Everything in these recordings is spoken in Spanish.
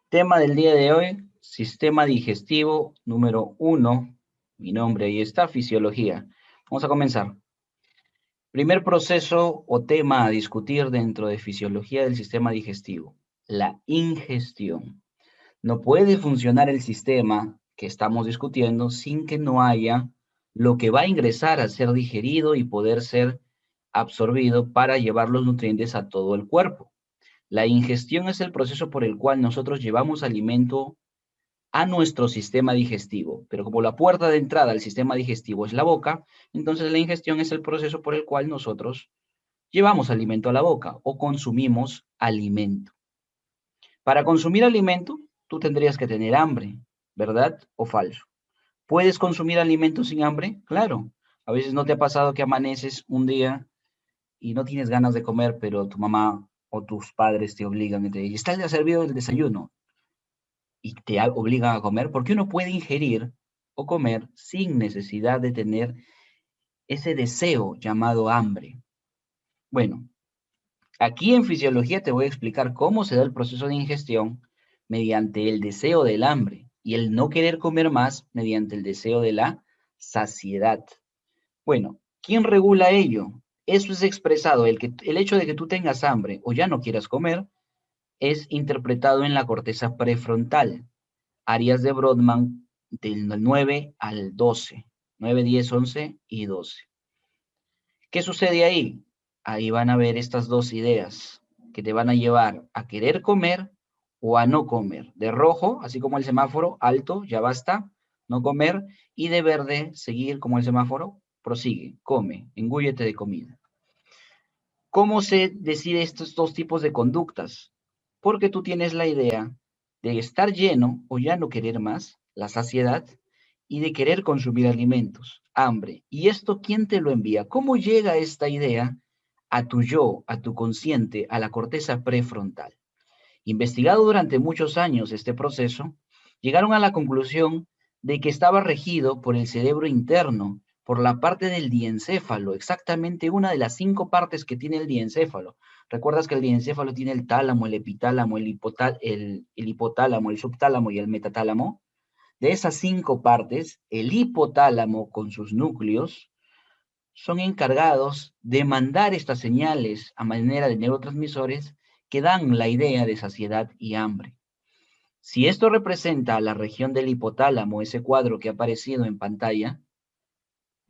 Tema del día de hoy, sistema digestivo número 1. Mi nombre ahí está, fisiología. Vamos a comenzar. Primer proceso o tema a discutir dentro de fisiología del sistema digestivo, la ingestión. No puede funcionar el sistema que estamos discutiendo sin que no haya lo que va a ingresar a ser digerido y poder ser absorbido para llevar los nutrientes a todo el cuerpo. La ingestión es el proceso por el cual nosotros llevamos alimento a nuestro sistema digestivo, pero como la puerta de entrada al sistema digestivo es la boca, entonces la ingestión es el proceso por el cual nosotros llevamos alimento a la boca o consumimos alimento. Para consumir alimento, tú tendrías que tener hambre, ¿verdad o falso? ¿Puedes consumir alimento sin hambre? Claro. A veces no te ha pasado que amaneces un día y no tienes ganas de comer, pero tu mamá o tus padres te obligan y te dicen, está ya servido el desayuno y te obligan a comer, porque uno puede ingerir o comer sin necesidad de tener ese deseo llamado hambre. Bueno, aquí en fisiología te voy a explicar cómo se da el proceso de ingestión mediante el deseo del hambre y el no querer comer más mediante el deseo de la saciedad. Bueno, ¿quién regula ello? Eso es expresado, el hecho de que tú tengas hambre o ya no quieras comer es interpretado en la corteza prefrontal, áreas de Brodmann del 9 al 12, 9, 10, 11 y 12. ¿Qué sucede ahí? Ahí van a ver estas dos ideas que te van a llevar a querer comer o a no comer. De rojo, así como el semáforo, alto, ya basta, no comer. Y de verde, seguir como el semáforo, prosigue, come, engúllete de comida. ¿Cómo se decide estos dos tipos de conductas? Porque tú tienes la idea de estar lleno o ya no querer más, la saciedad, y de querer consumir alimentos, hambre. ¿Y esto quién te lo envía? ¿Cómo llega esta idea a tu yo, a tu consciente, a la corteza prefrontal? Investigado durante muchos años este proceso, llegaron a la conclusión de que estaba regido por el cerebro interno, por la parte del diencéfalo, exactamente una de las 5 partes que tiene el diencéfalo. ¿Recuerdas que el diencéfalo tiene el tálamo, el epitálamo, el hipotálamo, el subtálamo y el metatálamo? De esas 5 partes, el hipotálamo con sus núcleos son encargados de mandar estas señales a manera de neurotransmisores que dan la idea de saciedad y hambre. Si esto representa a la región del hipotálamo, ese cuadro que ha aparecido en pantalla,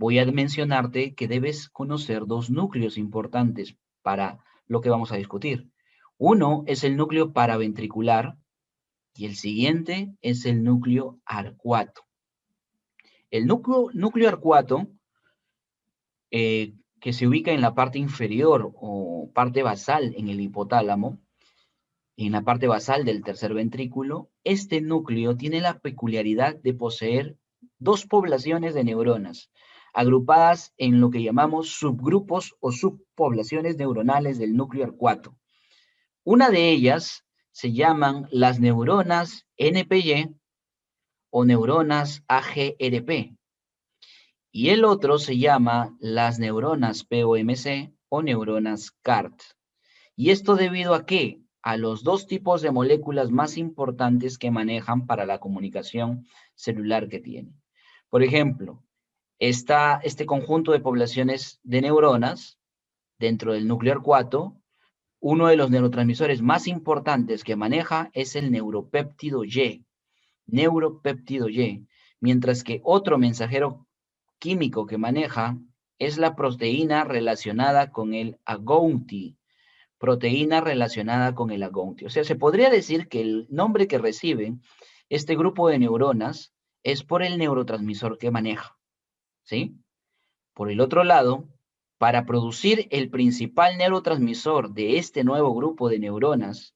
voy a mencionarte que debes conocer dos núcleos importantes para lo que vamos a discutir. Uno es el núcleo paraventricular y el siguiente es el núcleo arcuato. El núcleo arcuato, que se ubica en la parte inferior o parte basal en el hipotálamo, en la parte basal del tercer ventrículo, este núcleo tiene la peculiaridad de poseer dos poblaciones de neuronas, agrupadas en lo que llamamos subgrupos o subpoblaciones neuronales del núcleo arcuato. Una de ellas se llaman las neuronas NPY o neuronas AGRP, y el otro se llama las neuronas POMC o neuronas CART. ¿Y esto debido a qué? A los dos tipos de moléculas más importantes que manejan para la comunicación celular que tienen. Por ejemplo, está este conjunto de poblaciones de neuronas dentro del núcleo arcuato. Uno de los neurotransmisores más importantes que maneja es el neuropéptido Y, mientras que otro mensajero químico que maneja es la proteína relacionada con el agouti, proteína relacionada con el agouti. O sea, se podría decir que el nombre que recibe este grupo de neuronas es por el neurotransmisor que maneja, ¿sí? Por el otro lado, para producir el principal neurotransmisor de este nuevo grupo de neuronas,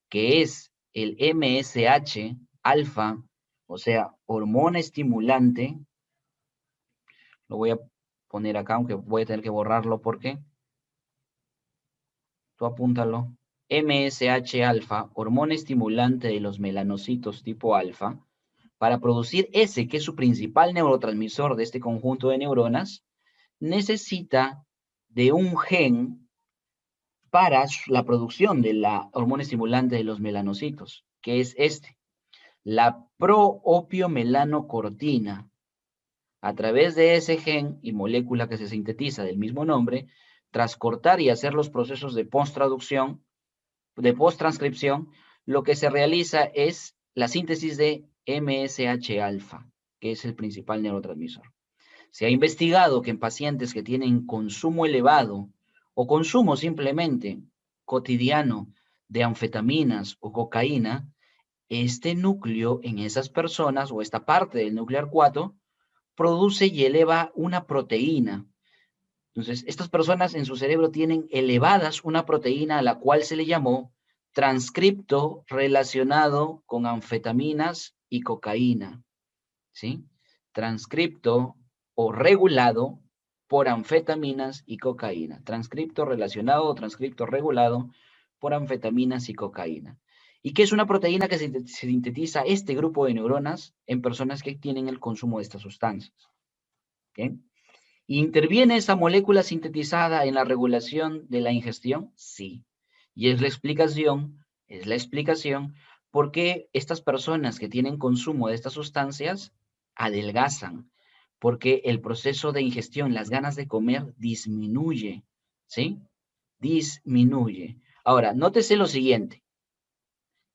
que es el MSH alfa, o sea, hormona estimulante, lo voy a poner acá, aunque voy a tener que borrarlo porque tú apúntalo. MSH alfa, hormona estimulante de los melanocitos tipo alfa, para producir ese que es su principal neurotransmisor de este conjunto de neuronas, necesita de un gen para la producción de la hormona estimulante de los melanocitos. que es este. La proopiomelanocortina, a través de ese gen y molécula que se sintetiza del mismo nombre, tras cortar y hacer los procesos de posttranscripción, lo que se realiza es la síntesis de MSH-alfa, que es el principal neurotransmisor. Se ha investigado que en pacientes que tienen consumo elevado o consumo simplemente cotidiano de anfetaminas o cocaína, este núcleo en esas personas o esta parte del núcleo arcuato produce y eleva una proteína. Entonces, estas personas en su cerebro tienen elevadas una proteína a la cual se le llamó transcripto relacionado con anfetaminas y cocaína, ¿sí? Transcripto o regulado por anfetaminas y cocaína. Transcripto relacionado o transcripto regulado por anfetaminas y cocaína. ¿Y qué es una proteína que se sintetiza este grupo de neuronas en personas que tienen el consumo de estas sustancias? ¿Bien? ¿Interviene esa molécula sintetizada en la regulación de la ingestión? Sí. Y es la explicación por qué estas personas que tienen consumo de estas sustancias adelgazan, porque el proceso de ingestión, las ganas de comer, disminuye, ¿sí? Disminuye. Ahora, nótese lo siguiente.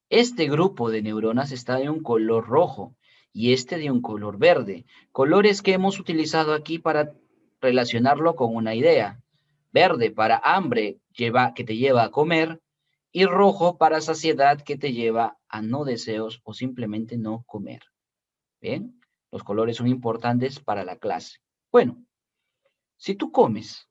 Este grupo de neuronas está de un color rojo y este de un color verde. Colores que hemos utilizado aquí para relacionarlo con una idea. Verde para hambre, que te lleva a comer, y rojo para saciedad, que te lleva a no deseos o simplemente no comer. Bien, los colores son importantes para la clase. Bueno, si tú comes,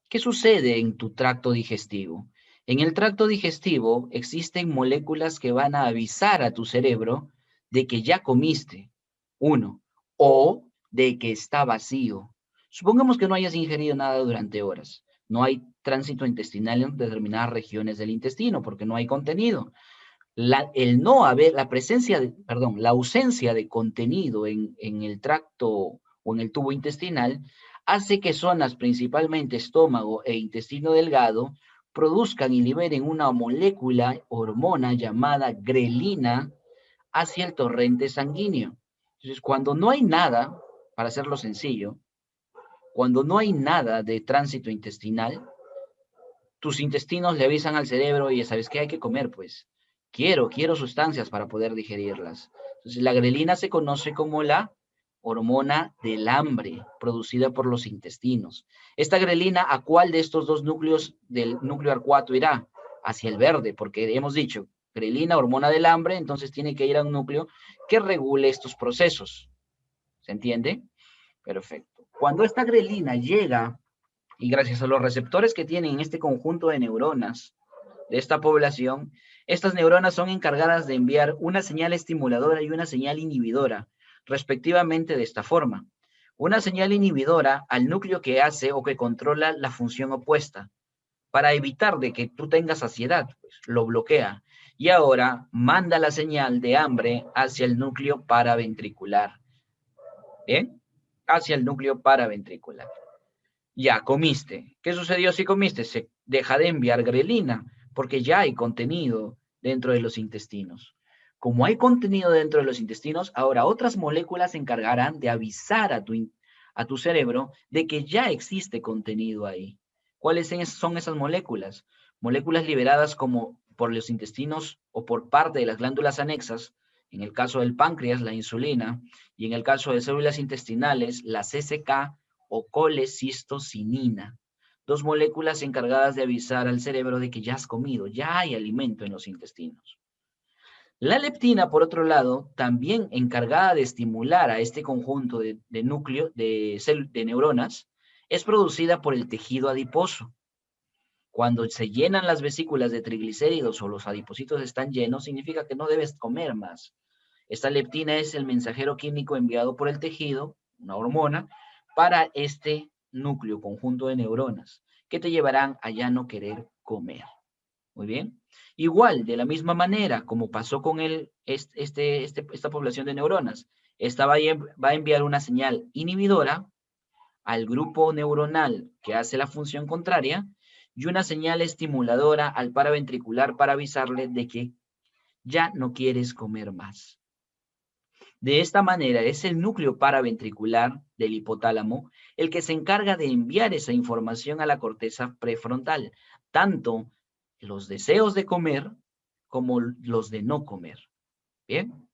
¿qué sucede en tu tracto digestivo? En el tracto digestivo existen moléculas que van a avisar a tu cerebro de que ya comiste, uno, o de que está vacío. Supongamos que no hayas ingerido nada durante horas. No hay tránsito intestinal en determinadas regiones del intestino porque no hay contenido. La ausencia de contenido en el tracto o en el tubo intestinal hace que zonas, principalmente estómago e intestino delgado, produzcan y liberen una molécula, hormona llamada grelina hacia el torrente sanguíneo. Entonces, cuando no hay nada, para hacerlo sencillo, cuando no hay nada de tránsito intestinal, tus intestinos le avisan al cerebro y ya sabes que hay que comer, pues. Quiero sustancias para poder digerirlas. Entonces, la grelina se conoce como la hormona del hambre producida por los intestinos. Esta grelina, ¿a cuál de estos dos núcleos del núcleo arcuato irá? Hacia el verde, porque hemos dicho, grelina, hormona del hambre, entonces tiene que ir a un núcleo que regule estos procesos. ¿Se entiende? Perfecto. Cuando esta grelina llega, y gracias a los receptores que tienen este conjunto de neuronas de esta población, estas neuronas son encargadas de enviar una señal estimuladora y una señal inhibidora, respectivamente de esta forma. Una señal inhibidora al núcleo que hace o que controla la función opuesta, para evitar de que tú tengas saciedad, pues, lo bloquea. Y ahora manda la señal de hambre hacia el núcleo paraventricular. ¿Bien? Hacia el núcleo paraventricular. Ya comiste. ¿Qué sucedió si comiste? Se deja de enviar grelina porque ya hay contenido dentro de los intestinos. Como hay contenido dentro de los intestinos, ahora otras moléculas se encargarán de avisar a tu cerebro de que ya existe contenido ahí. ¿Cuáles son esas moléculas? Moléculas liberadas como por los intestinos o por parte de las glándulas anexas, en el caso del páncreas, la insulina, y en el caso de células intestinales, la CCK o colecistocinina, dos moléculas encargadas de avisar al cerebro de que ya has comido, ya hay alimento en los intestinos. La leptina, por otro lado, también encargada de estimular a este conjunto de neuronas, es producida por el tejido adiposo. Cuando se llenan las vesículas de triglicéridos o los adipocitos están llenos, significa que no debes comer más. Esta leptina es el mensajero químico enviado por el tejido, una hormona, para este núcleo, conjunto de neuronas, que te llevarán a ya no querer comer. Muy bien. Igual, de la misma manera, como pasó con esta población de neuronas, esta va a enviar una señal inhibidora al grupo neuronal que hace la función contraria y una señal estimuladora al paraventricular para avisarle de que ya no quieres comer más. De esta manera es el núcleo paraventricular del hipotálamo el que se encarga de enviar esa información a la corteza prefrontal, tanto los deseos de comer como los de no comer. ¿Bien?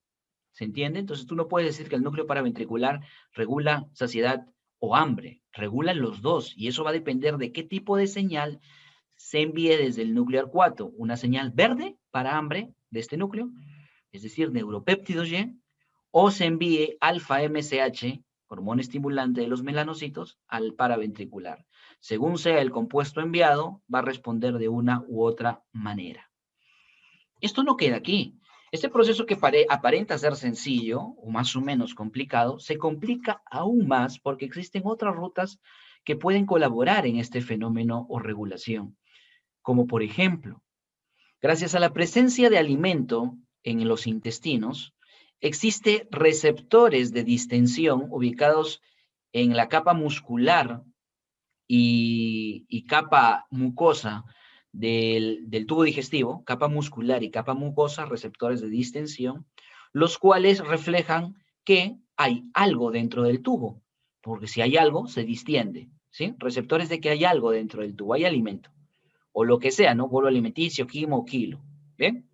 ¿Se entiende? Entonces tú no puedes decir que el núcleo paraventricular regula saciedad o hambre, regula los dos, y eso va a depender de qué tipo de señal se envíe desde el núcleo arcuato. Una señal verde para hambre de este núcleo, es decir, neuropéptidos Y, o se envíe alfa MSH, hormona estimulante de los melanocitos, al paraventricular. Según sea el compuesto enviado, va a responder de una u otra manera. Esto no queda aquí. Este proceso que aparenta ser sencillo o más o menos complicado, se complica aún más porque existen otras rutas que pueden colaborar en este fenómeno o regulación, como por ejemplo, gracias a la presencia de alimento en los intestinos, existen receptores de distensión ubicados en la capa muscular y capa mucosa del tubo digestivo, capa muscular y capa mucosa, receptores de distensión, los cuales reflejan que hay algo dentro del tubo, porque si hay algo, se distiende, ¿sí? Receptores de que hay algo dentro del tubo, hay alimento, o lo que sea, ¿no? Bolo alimenticio, quimo o kilo, ¿bien?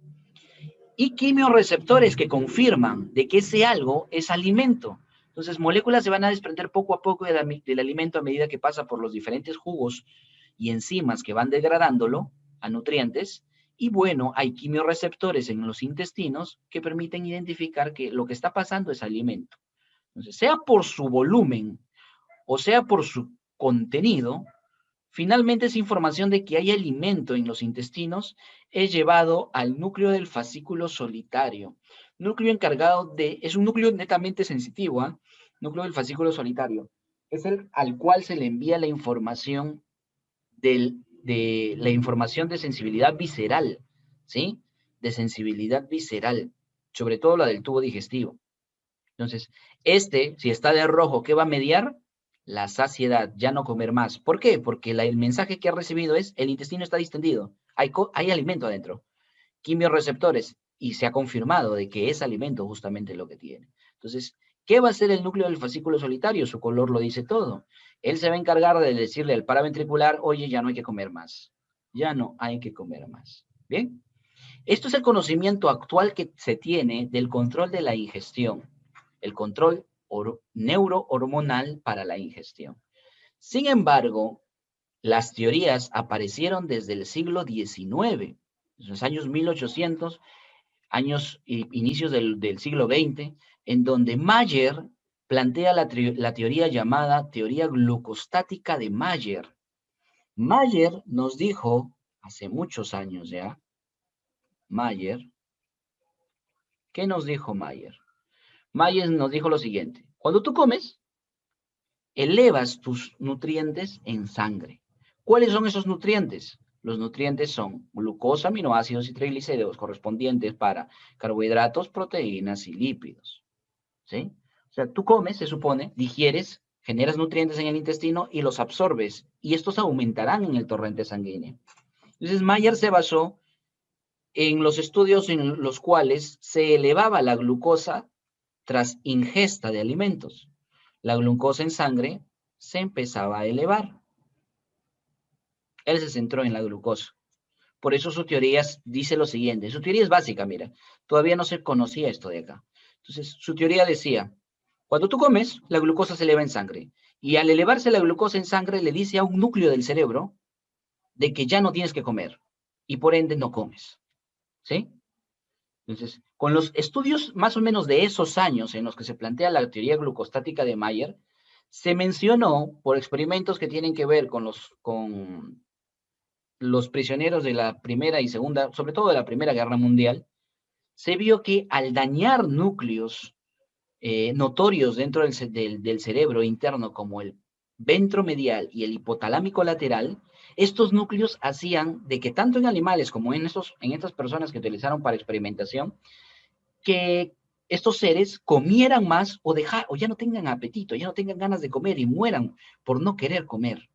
Y quimioreceptores que confirman de que ese algo es alimento. Entonces, moléculas se van a desprender poco a poco del alimento a medida que pasa por los diferentes jugos y enzimas que van degradándolo a nutrientes. Y bueno, hay quimioreceptores en los intestinos que permiten identificar que lo que está pasando es alimento. Entonces, sea por su volumen o sea por su contenido, finalmente, esa información de que hay alimento en los intestinos es llevado al núcleo del fascículo solitario. Núcleo encargado de, es un núcleo netamente sensitivo, ¿eh? Núcleo del fascículo solitario. Es el al cual se le envía la información de la información de sensibilidad visceral, ¿sí? De sensibilidad visceral, sobre todo la del tubo digestivo. Entonces, si está de rojo, ¿qué va a mediar? La saciedad, ya no comer más. ¿Por qué? Porque el mensaje que ha recibido es, el intestino está distendido, hay alimento adentro, quimioreceptores, y se ha confirmado de que es alimento justamente lo que tiene. Entonces, ¿qué va a hacer el núcleo del fascículo solitario? Su color lo dice todo. Él se va a encargar de decirle al paraventricular, oye, ya no hay que comer más, ya no hay que comer más. ¿Bien? Esto es el conocimiento actual que se tiene del control de la ingestión, el control neurohormonal para la ingestión. Sin embargo, las teorías aparecieron desde el siglo XIX, en los años 1800, inicios del siglo XX, en donde Mayer plantea la teoría llamada teoría glucostática de Mayer. Mayer nos dijo, hace muchos años ya, Mayer, ¿qué nos dijo Mayer? Mayer nos dijo lo siguiente: cuando tú comes, elevas tus nutrientes en sangre. ¿Cuáles son esos nutrientes? Los nutrientes son glucosa, aminoácidos y triglicéridos correspondientes para carbohidratos, proteínas y lípidos. ¿Sí? O sea, tú comes, se supone, digieres, generas nutrientes en el intestino y los absorbes, y estos aumentarán en el torrente sanguíneo. Entonces, Mayer se basó en los estudios en los cuales se elevaba la glucosa tras ingesta de alimentos. La glucosa en sangre se empezaba a elevar. Él se centró en la glucosa. Por eso su teoría dice lo siguiente. Su teoría es básica, mira. Todavía no se conocía esto de acá. Entonces, su teoría decía, cuando tú comes, la glucosa se eleva en sangre. Y al elevarse la glucosa en sangre, le dice a un núcleo del cerebro de que ya no tienes que comer. Y por ende no comes. ¿Sí? Entonces, con los estudios más o menos de esos años en los que se plantea la teoría glucostática de Mayer, se mencionó por experimentos que tienen que ver con los prisioneros de la Primera y Segunda, sobre todo de la Primera Guerra Mundial, se vio que al dañar núcleos notorios dentro del cerebro interno, como el ventromedial y el hipotalámico lateral, estos núcleos hacían de que tanto en animales como en estas personas que utilizaron para experimentación, que estos seres comieran más o ya no tengan apetito, ya no tengan ganas de comer y mueran por no querer comer.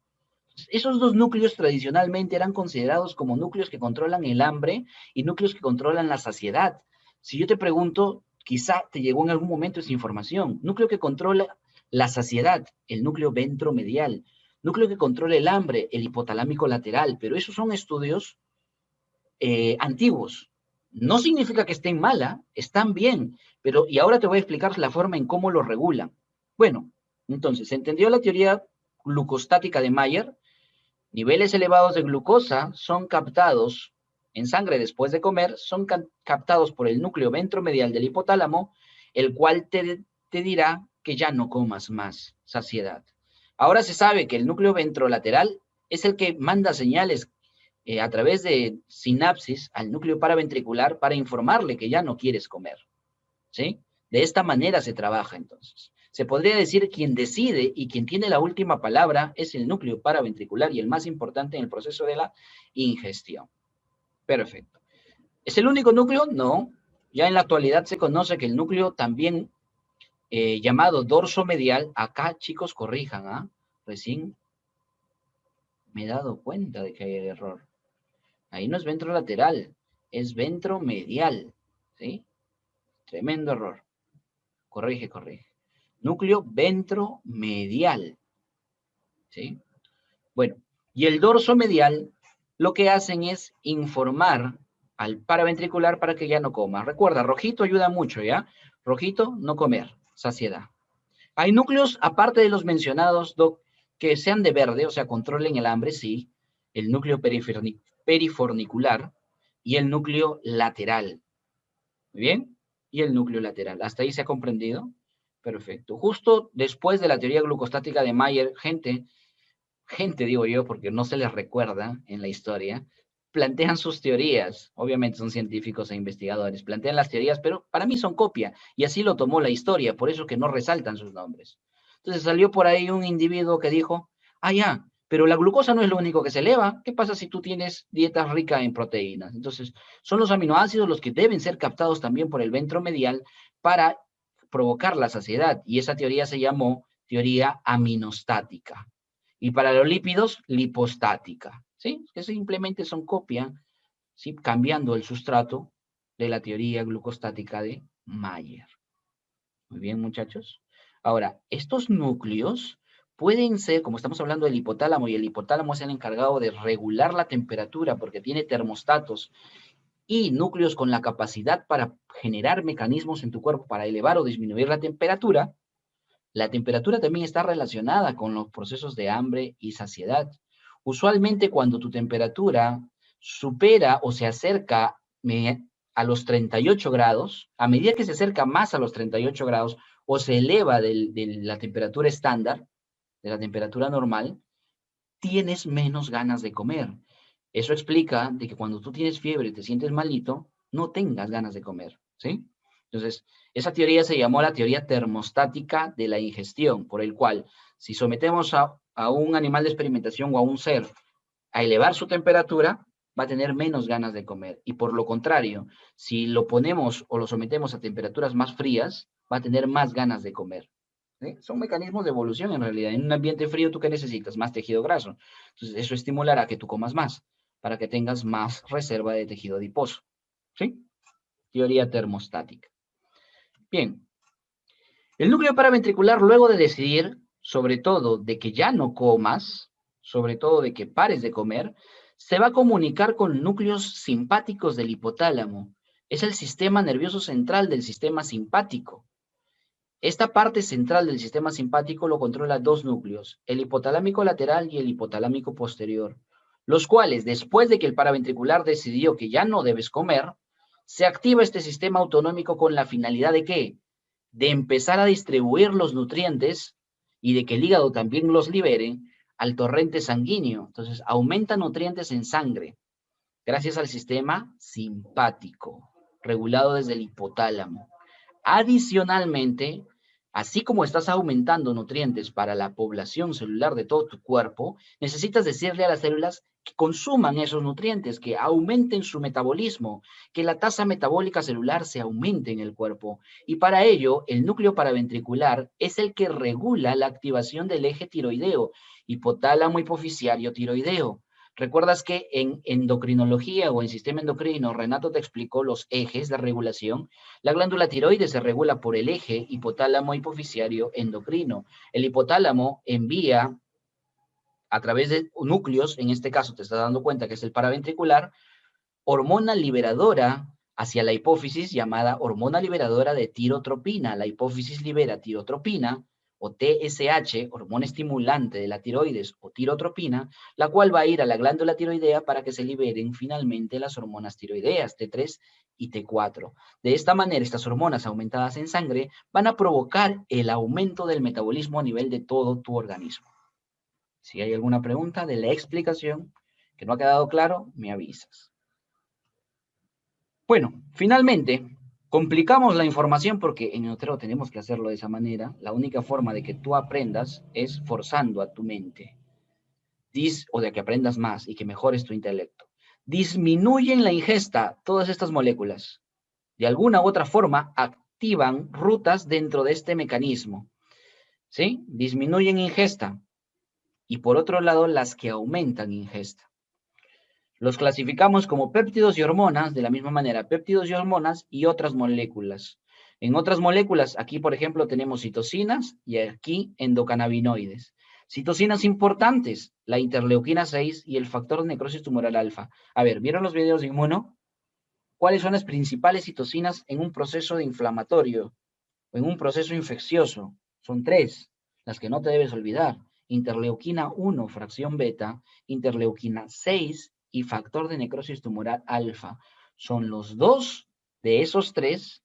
Esos dos núcleos tradicionalmente eran considerados como núcleos que controlan el hambre y núcleos que controlan la saciedad. Si yo te pregunto, quizá te llegó en algún momento esa información. Núcleo que controla la saciedad, el núcleo ventromedial. Núcleo que controla el hambre, el hipotalámico lateral. Pero esos son estudios antiguos. No significa que estén mala, están bien, pero y ahora te voy a explicar la forma en cómo lo regulan. Bueno, entonces, ¿se entendió la teoría glucostática de Mayer? Niveles elevados de glucosa son captados en sangre después de comer, son captados por el núcleo ventromedial del hipotálamo, el cual te dirá que ya no comas más, saciedad. Ahora se sabe que el núcleo ventrolateral es el que manda señales a través de sinapsis al núcleo paraventricular para informarle que ya no quieres comer, ¿sí? De esta manera se trabaja entonces. Se podría decir quien decide y quien tiene la última palabra es el núcleo paraventricular y el más importante en el proceso de la ingestión. Perfecto. ¿Es el único núcleo? No. Ya en la actualidad se conoce que el núcleo también llamado dorso medial, acá chicos corrijan, ¿ah? Recién me he dado cuenta de que hay el error. Ahí no es ventrolateral, es ventromedial, ¿sí? Tremendo error. Corrige, corrige. Núcleo ventromedial, ¿sí? Bueno, y el dorso medial lo que hacen es informar al paraventricular para que ya no coma. Recuerda, rojito ayuda mucho, ¿ya? Rojito, no comer, saciedad. Hay núcleos, aparte de los mencionados, Doc, que sean de verde, o sea, controlen el hambre, sí. El núcleo perifornicular y el núcleo lateral. Muy bien. Y el núcleo lateral. ¿Hasta ahí se ha comprendido? Perfecto. Justo después de la teoría glucostática de Mayer, gente digo yo, porque no se les recuerda en la historia, plantean sus teorías. Obviamente son científicos e investigadores, plantean las teorías, pero para mí son copia. Y así lo tomó la historia, por eso que no resaltan sus nombres. Entonces salió por ahí un individuo que dijo, ah, ya, pero la glucosa no es lo único que se eleva. ¿Qué pasa si tú tienes dieta rica en proteínas? Entonces, son los aminoácidos los que deben ser captados también por el ventromedial para provocar la saciedad. Y esa teoría se llamó teoría aminostática. Y para los lípidos, lipostática, ¿sí? Que simplemente son copia, ¿sí? Cambiando el sustrato de la teoría glucostática de Mayer. Muy bien, muchachos. Ahora, estos núcleos pueden ser, como estamos hablando del hipotálamo, y el hipotálamo es el encargado de regular la temperatura porque tiene termostatos y núcleos con la capacidad para generar mecanismos en tu cuerpo para elevar o disminuir la temperatura. La temperatura también está relacionada con los procesos de hambre y saciedad. Usualmente cuando tu temperatura supera o se acerca a los 38 grados, a medida que se acerca más a los 38 grados o se eleva de la temperatura estándar, de la temperatura normal, tienes menos ganas de comer. Eso explica de que cuando tú tienes fiebre y te sientes malito, no tengas ganas de comer, ¿sí? Entonces, esa teoría se llamó la teoría termostática de la ingestión, por el cual, si sometemos a un animal de experimentación o a un ser a elevar su temperatura, va a tener menos ganas de comer. Y por lo contrario, si lo ponemos o lo sometemos a temperaturas más frías, va a tener más ganas de comer. ¿Sí? Son mecanismos de evolución en realidad. En un ambiente frío, ¿tú qué necesitas? Más tejido graso. Entonces, eso estimulará que tú comas más, para que tengas más reserva de tejido adiposo. ¿Sí? Teoría termostática. Bien. El núcleo paraventricular, luego de decidir, sobre todo, de que ya no comas, sobre todo de que pares de comer, se va a comunicar con núcleos simpáticos del hipotálamo. Es el sistema nervioso central del sistema simpático. Esta parte central del sistema simpático lo controla dos núcleos, el hipotalámico lateral y el hipotalámico posterior, los cuales, después de que el paraventricular decidió que ya no debes comer, se activa este sistema autonómico con la finalidad de ¿qué? De empezar a distribuir los nutrientes y de que el hígado también los libere al torrente sanguíneo. Entonces, aumenta nutrientes en sangre gracias al sistema simpático, regulado desde el hipotálamo. Adicionalmente, así como estás aumentando nutrientes para la población celular de todo tu cuerpo, necesitas decirle a las células que consuman esos nutrientes, que aumenten su metabolismo, que la tasa metabólica celular se aumente en el cuerpo. Y para ello, el núcleo paraventricular es el que regula la activación del eje tiroideo, hipotálamo hipoficiario tiroideo, ¿Recuerdas que en endocrinología o en sistema endocrino, Renato te explicó los ejes de regulación? La glándula tiroides se regula por el eje hipotálamo hipoficiario endocrino. El hipotálamo envía a través de núcleos, en este caso te estás dando cuenta que es el paraventricular, hormona liberadora hacia la hipófisis llamada hormona liberadora de tirotropina. La hipófisis libera tirotropina o TSH, hormona estimulante de la tiroides o tirotropina, la cual va a ir a la glándula tiroidea para que se liberen finalmente las hormonas tiroideas T3 y T4. De esta manera, estas hormonas aumentadas en sangre van a provocar el aumento del metabolismo a nivel de todo tu organismo. Si hay alguna pregunta de la explicación que no ha quedado claro, me avisas. Bueno, finalmente, complicamos la información porque en Neotreo tenemos que hacerlo de esa manera. La única forma de que tú aprendas es forzando a tu mente. O de que aprendas más y que mejores tu intelecto. Disminuyen la ingesta todas estas moléculas. De alguna u otra forma, activan rutas dentro de este mecanismo. ¿Sí? Disminuyen ingesta. Y por otro lado, las que aumentan ingesta. Los clasificamos como péptidos y hormonas, de la misma manera, péptidos y hormonas y otras moléculas. En otras moléculas, aquí por ejemplo tenemos citocinas y aquí endocannabinoides. Citocinas importantes, la interleuquina 6 y el factor de necrosis tumoral alfa. A ver, ¿vieron los videos de Inmuno? ¿Cuáles son las principales citocinas en un proceso de inflamatorio o en un proceso infeccioso? Son 3, las que no te debes olvidar. Interleuquina 1, fracción beta, interleuquina 6 y factor de necrosis tumoral alfa. Son los 2 de esos 3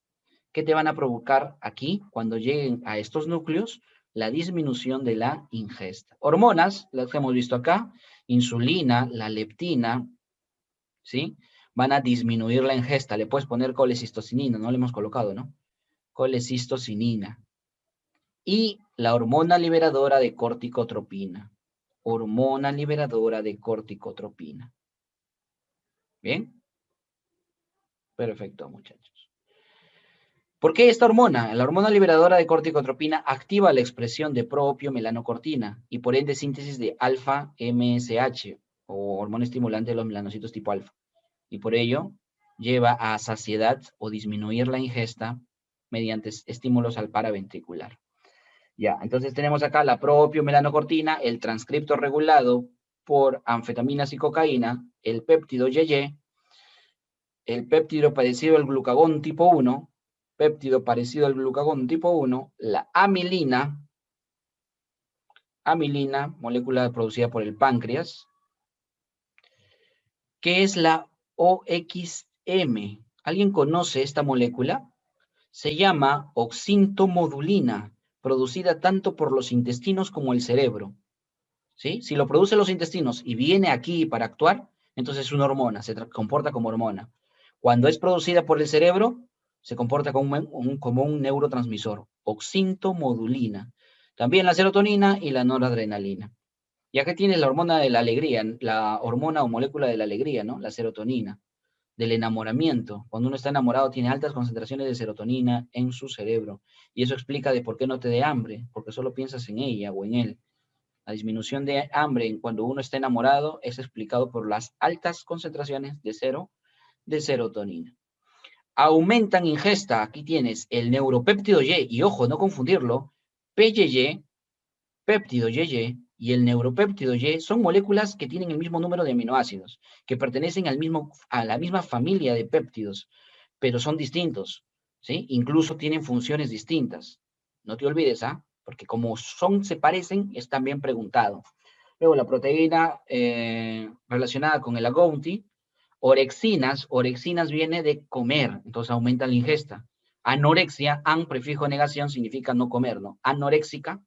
que te van a provocar aquí, cuando lleguen a estos núcleos, la disminución de la ingesta. Hormonas, las que hemos visto acá, insulina, la leptina, ¿sí? Van a disminuir la ingesta. Le puedes poner colecistocinina, no le hemos colocado, ¿no? Colecistocinina. Y la hormona liberadora de corticotropina. Hormona liberadora de corticotropina. ¿Bien? Perfecto, muchachos. ¿Por qué esta hormona? La hormona liberadora de corticotropina activa la expresión de propiomelanocortina y por ende síntesis de alfa-MSH o hormona estimulante de los melanocitos tipo alfa. Y por ello lleva a saciedad o disminuir la ingesta mediante estímulos al paraventricular. Ya, entonces tenemos acá la propiomelanocortina, el transcripto regulado por anfetaminas y cocaína, el péptido YY, el péptido parecido al glucagón tipo 1, péptido parecido al glucagón tipo 1, la amilina, molécula producida por el páncreas, que es la OXM. ¿Alguien conoce esta molécula? Se llama oxintomodulina, producida tanto por los intestinos como el cerebro. ¿Sí? Si lo producen los intestinos y viene aquí para actuar, entonces es una hormona, se comporta como hormona. Cuando es producida por el cerebro, se comporta como un neurotransmisor, oxintomodulina. También la serotonina y la noradrenalina. Y acá tienes la hormona de la alegría, la hormona o molécula de la alegría, ¿no? La serotonina, del enamoramiento. Cuando uno está enamorado tiene altas concentraciones de serotonina en su cerebro. Y eso explica de por qué no te dé hambre, porque solo piensas en ella o en él. La disminución de hambre cuando uno está enamorado es explicado por las altas concentraciones de serotonina. Aumentan ingesta, aquí tienes el neuropéptido Y, y ojo, no confundirlo, PYY, péptido YY y el neuropéptido Y son moléculas que tienen el mismo número de aminoácidos, que pertenecen a la misma familia de péptidos, pero son distintos, ¿sí? Incluso tienen funciones distintas. No te olvides, ¿ah? Porque como se parecen, es también preguntado. Luego la proteína relacionada con el agouti, orexinas viene de comer, entonces aumenta la ingesta. Anorexia, an prefijo negación significa no comer, ¿no? Anoréxica,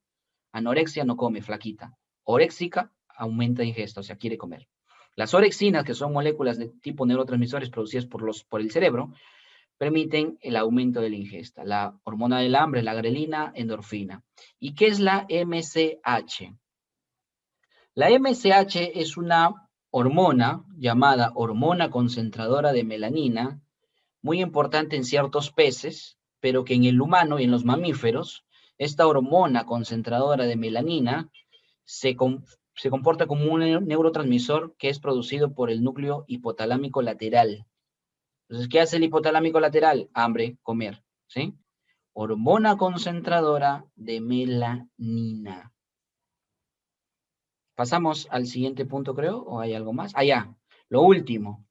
anorexia no come, flaquita. Oréxica aumenta ingesta, o sea, quiere comer. Las orexinas, que son moléculas de tipo neurotransmisores producidas por el cerebro, permiten el aumento de la ingesta. La hormona del hambre, la grelina, endorfina. ¿Y qué es la MCH? La MCH es una hormona llamada hormona concentradora de melanina, muy importante en ciertos peces, pero que en el humano y en los mamíferos, esta hormona concentradora de melanina se comporta como un neurotransmisor que es producido por el núcleo hipotalámico lateral. Entonces, ¿qué hace el hipotalámico lateral? Hambre, comer, ¿sí? Hormona concentradora de melanina. Pasamos al siguiente punto, creo, ¿o hay algo más? Ah, ya, lo último.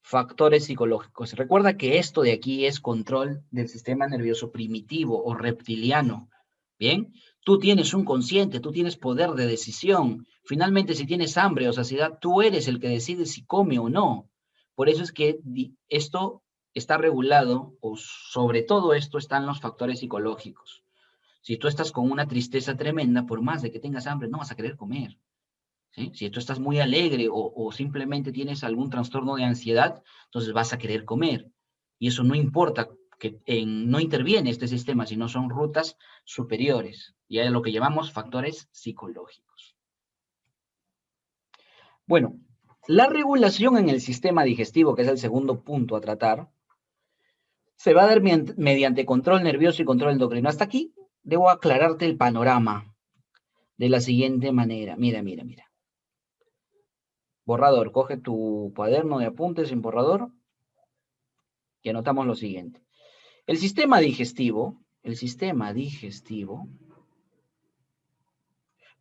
Factores psicológicos. Recuerda que esto de aquí es control del sistema nervioso primitivo o reptiliano. Bien, tú tienes un consciente, tú tienes poder de decisión. Finalmente, si tienes hambre o saciedad, tú eres el que decide si come o no. Por eso es que esto está regulado, o sobre todo esto están los factores psicológicos. Si tú estás con una tristeza tremenda, por más de que tengas hambre, no vas a querer comer. ¿Sí? Si tú estás muy alegre o simplemente tienes algún trastorno de ansiedad, entonces vas a querer comer. Y eso no importa, que no interviene este sistema, sino son rutas superiores. Y es lo que llamamos factores psicológicos. Bueno, la regulación en el sistema digestivo, que es el segundo punto a tratar, se va a dar mediante control nervioso y control endocrino. Hasta aquí debo aclararte el panorama de la siguiente manera. Mira, mira, mira. Borrador, coge tu cuaderno de apuntes en borrador y anotamos lo siguiente. El sistema digestivo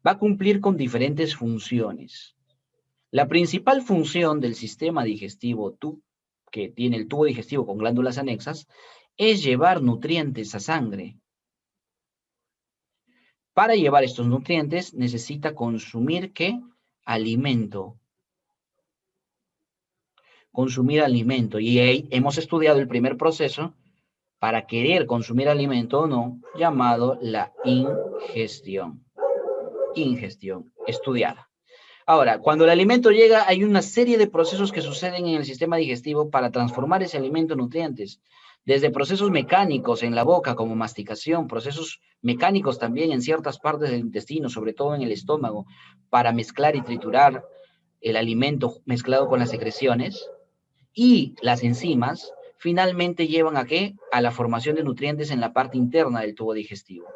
va a cumplir con diferentes funciones. La principal función del sistema digestivo, que tiene el tubo digestivo con glándulas anexas, es llevar nutrientes a sangre. Para llevar estos nutrientes necesita consumir, ¿qué? Alimento. Consumir alimento. Y ahí hemos estudiado el primer proceso para querer consumir alimento o no, llamado la ingestión. Ingestión, estudiada. Ahora, cuando el alimento llega, hay una serie de procesos que suceden en el sistema digestivo para transformar ese alimento en nutrientes. Desde procesos mecánicos en la boca, como masticación, procesos mecánicos también en ciertas partes del intestino, sobre todo en el estómago, para mezclar y triturar el alimento mezclado con las secreciones, y las enzimas finalmente llevan ¿a qué? A la formación de nutrientes en la parte interna del tubo digestivo.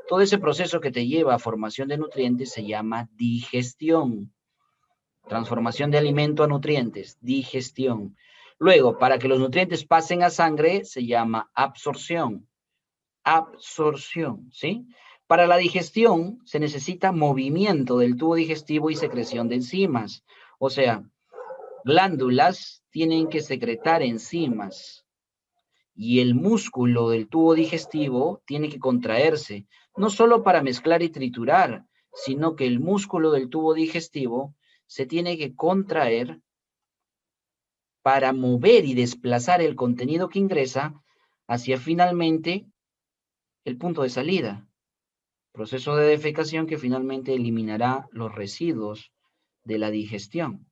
Todo ese proceso que te lleva a formación de nutrientes se llama digestión. Transformación de alimento a nutrientes, digestión. Luego, para que los nutrientes pasen a sangre, se llama absorción. Absorción, ¿sí? Para la digestión se necesita movimiento del tubo digestivo y secreción de enzimas. O sea, glándulas tienen que secretar enzimas y el músculo del tubo digestivo tiene que contraerse, no solo para mezclar y triturar, sino que el músculo del tubo digestivo se tiene que contraer para mover y desplazar el contenido que ingresa hacia finalmente el punto de salida. Proceso de defecación que finalmente eliminará los residuos de la digestión.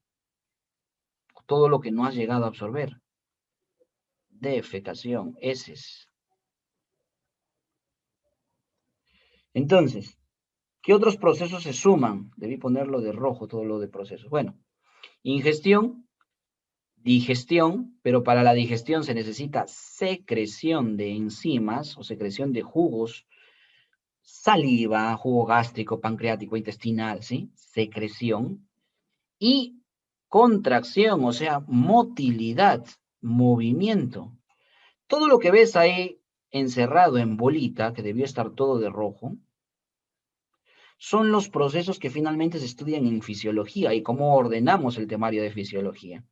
Todo lo que no has llegado a absorber. Defecación, heces. Entonces, ¿qué otros procesos se suman? Debí ponerlo de rojo, todo lo de procesos. Bueno, ingestión, digestión, pero para la digestión se necesita secreción de enzimas o secreción de jugos, saliva, jugo gástrico, pancreático, intestinal, ¿sí? Secreción. Y contracción, o sea, motilidad, movimiento. Todo lo que ves ahí encerrado en bolita, que debió estar todo de rojo, son los procesos que finalmente se estudian en fisiología y cómo ordenamos el temario de fisiología.